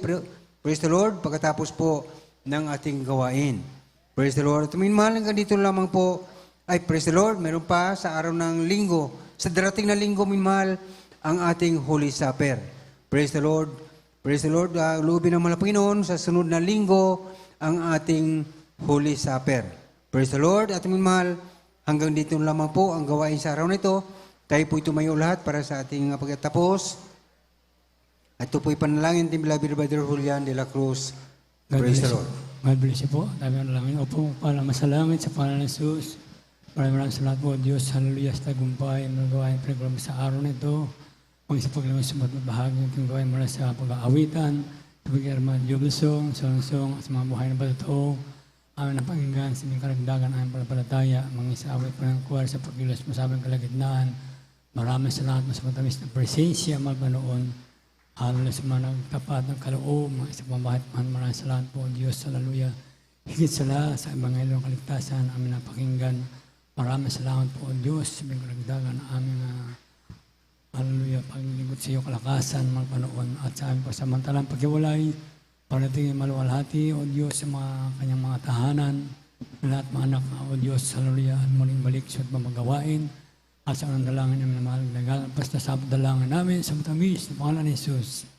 Praise the Lord, pagkatapos po ng ating gawain. Praise the Lord. At minmahal hanggang dito lamang po, ay praise the Lord, mayroon pa sa araw ng linggo, sa darating na linggo minmahal, ang ating Holy Supper. Praise the Lord. Praise the Lord, loobin ng mga Panginoon, sa sunod na linggo, ang ating Holy Supper. Praise the Lord, at mahal, hanggang dito lamang po ang gawain sa araw na ito. Tayo po'y tumayo lahat para sa ating pagkatapos. At ito po'y panalangin ng beloved Brother Julian de la Cruz. Praise the Lord. God bless you po. Tabi ang langin. Opo, para masalangit sa pangalan ng Jesus. Maraming salamat po, Diyos. Hallelujah, sa tagumpay. Mga gawain program sa araw na ito. Kung sa paglaman sa bahagi ng gawain mula sa pag-aawitan, sa pag-iarman, Jubel Song, sa mga buhay na bato, amin ang pakinggan, sa mga karagdagan, amin palapalataya, mga isaawit pa ng kuwar sa pag-ilos mo sa aming kalagitnaan. Maraming salamat mo sa matamis na presensya, magpanoon. Halo sa mga nagtapat ng kaloob, mga isa pamahit, maraming salamat po, Diyos, hallelujah. Higit sala sa Ebanghelyo ng Kaligtasan, amin ang pakinggan. Maraming salamat po, Diyos, sa mga karagdagan, amin hallelujah, paglingkod sa iyo kalakasan, magpanoon at sa aming pasamantalang pagkiwalay, parating maluwalhati, O Diyos, sa mga kanyang mga tahanan, lahat mga anak, O Diyos, hallelujah, at muling balik sa mamagawain, at sa unang dalangin namin na mahal, nagalapas na sa dalangin namin sa matamis, sa pangalan ni Jesus.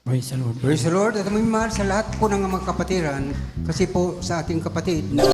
Praise the Lord. Praise the Lord. At may mahal sa lahat po ng mga kapatiran, kasi po sa ating kapatid,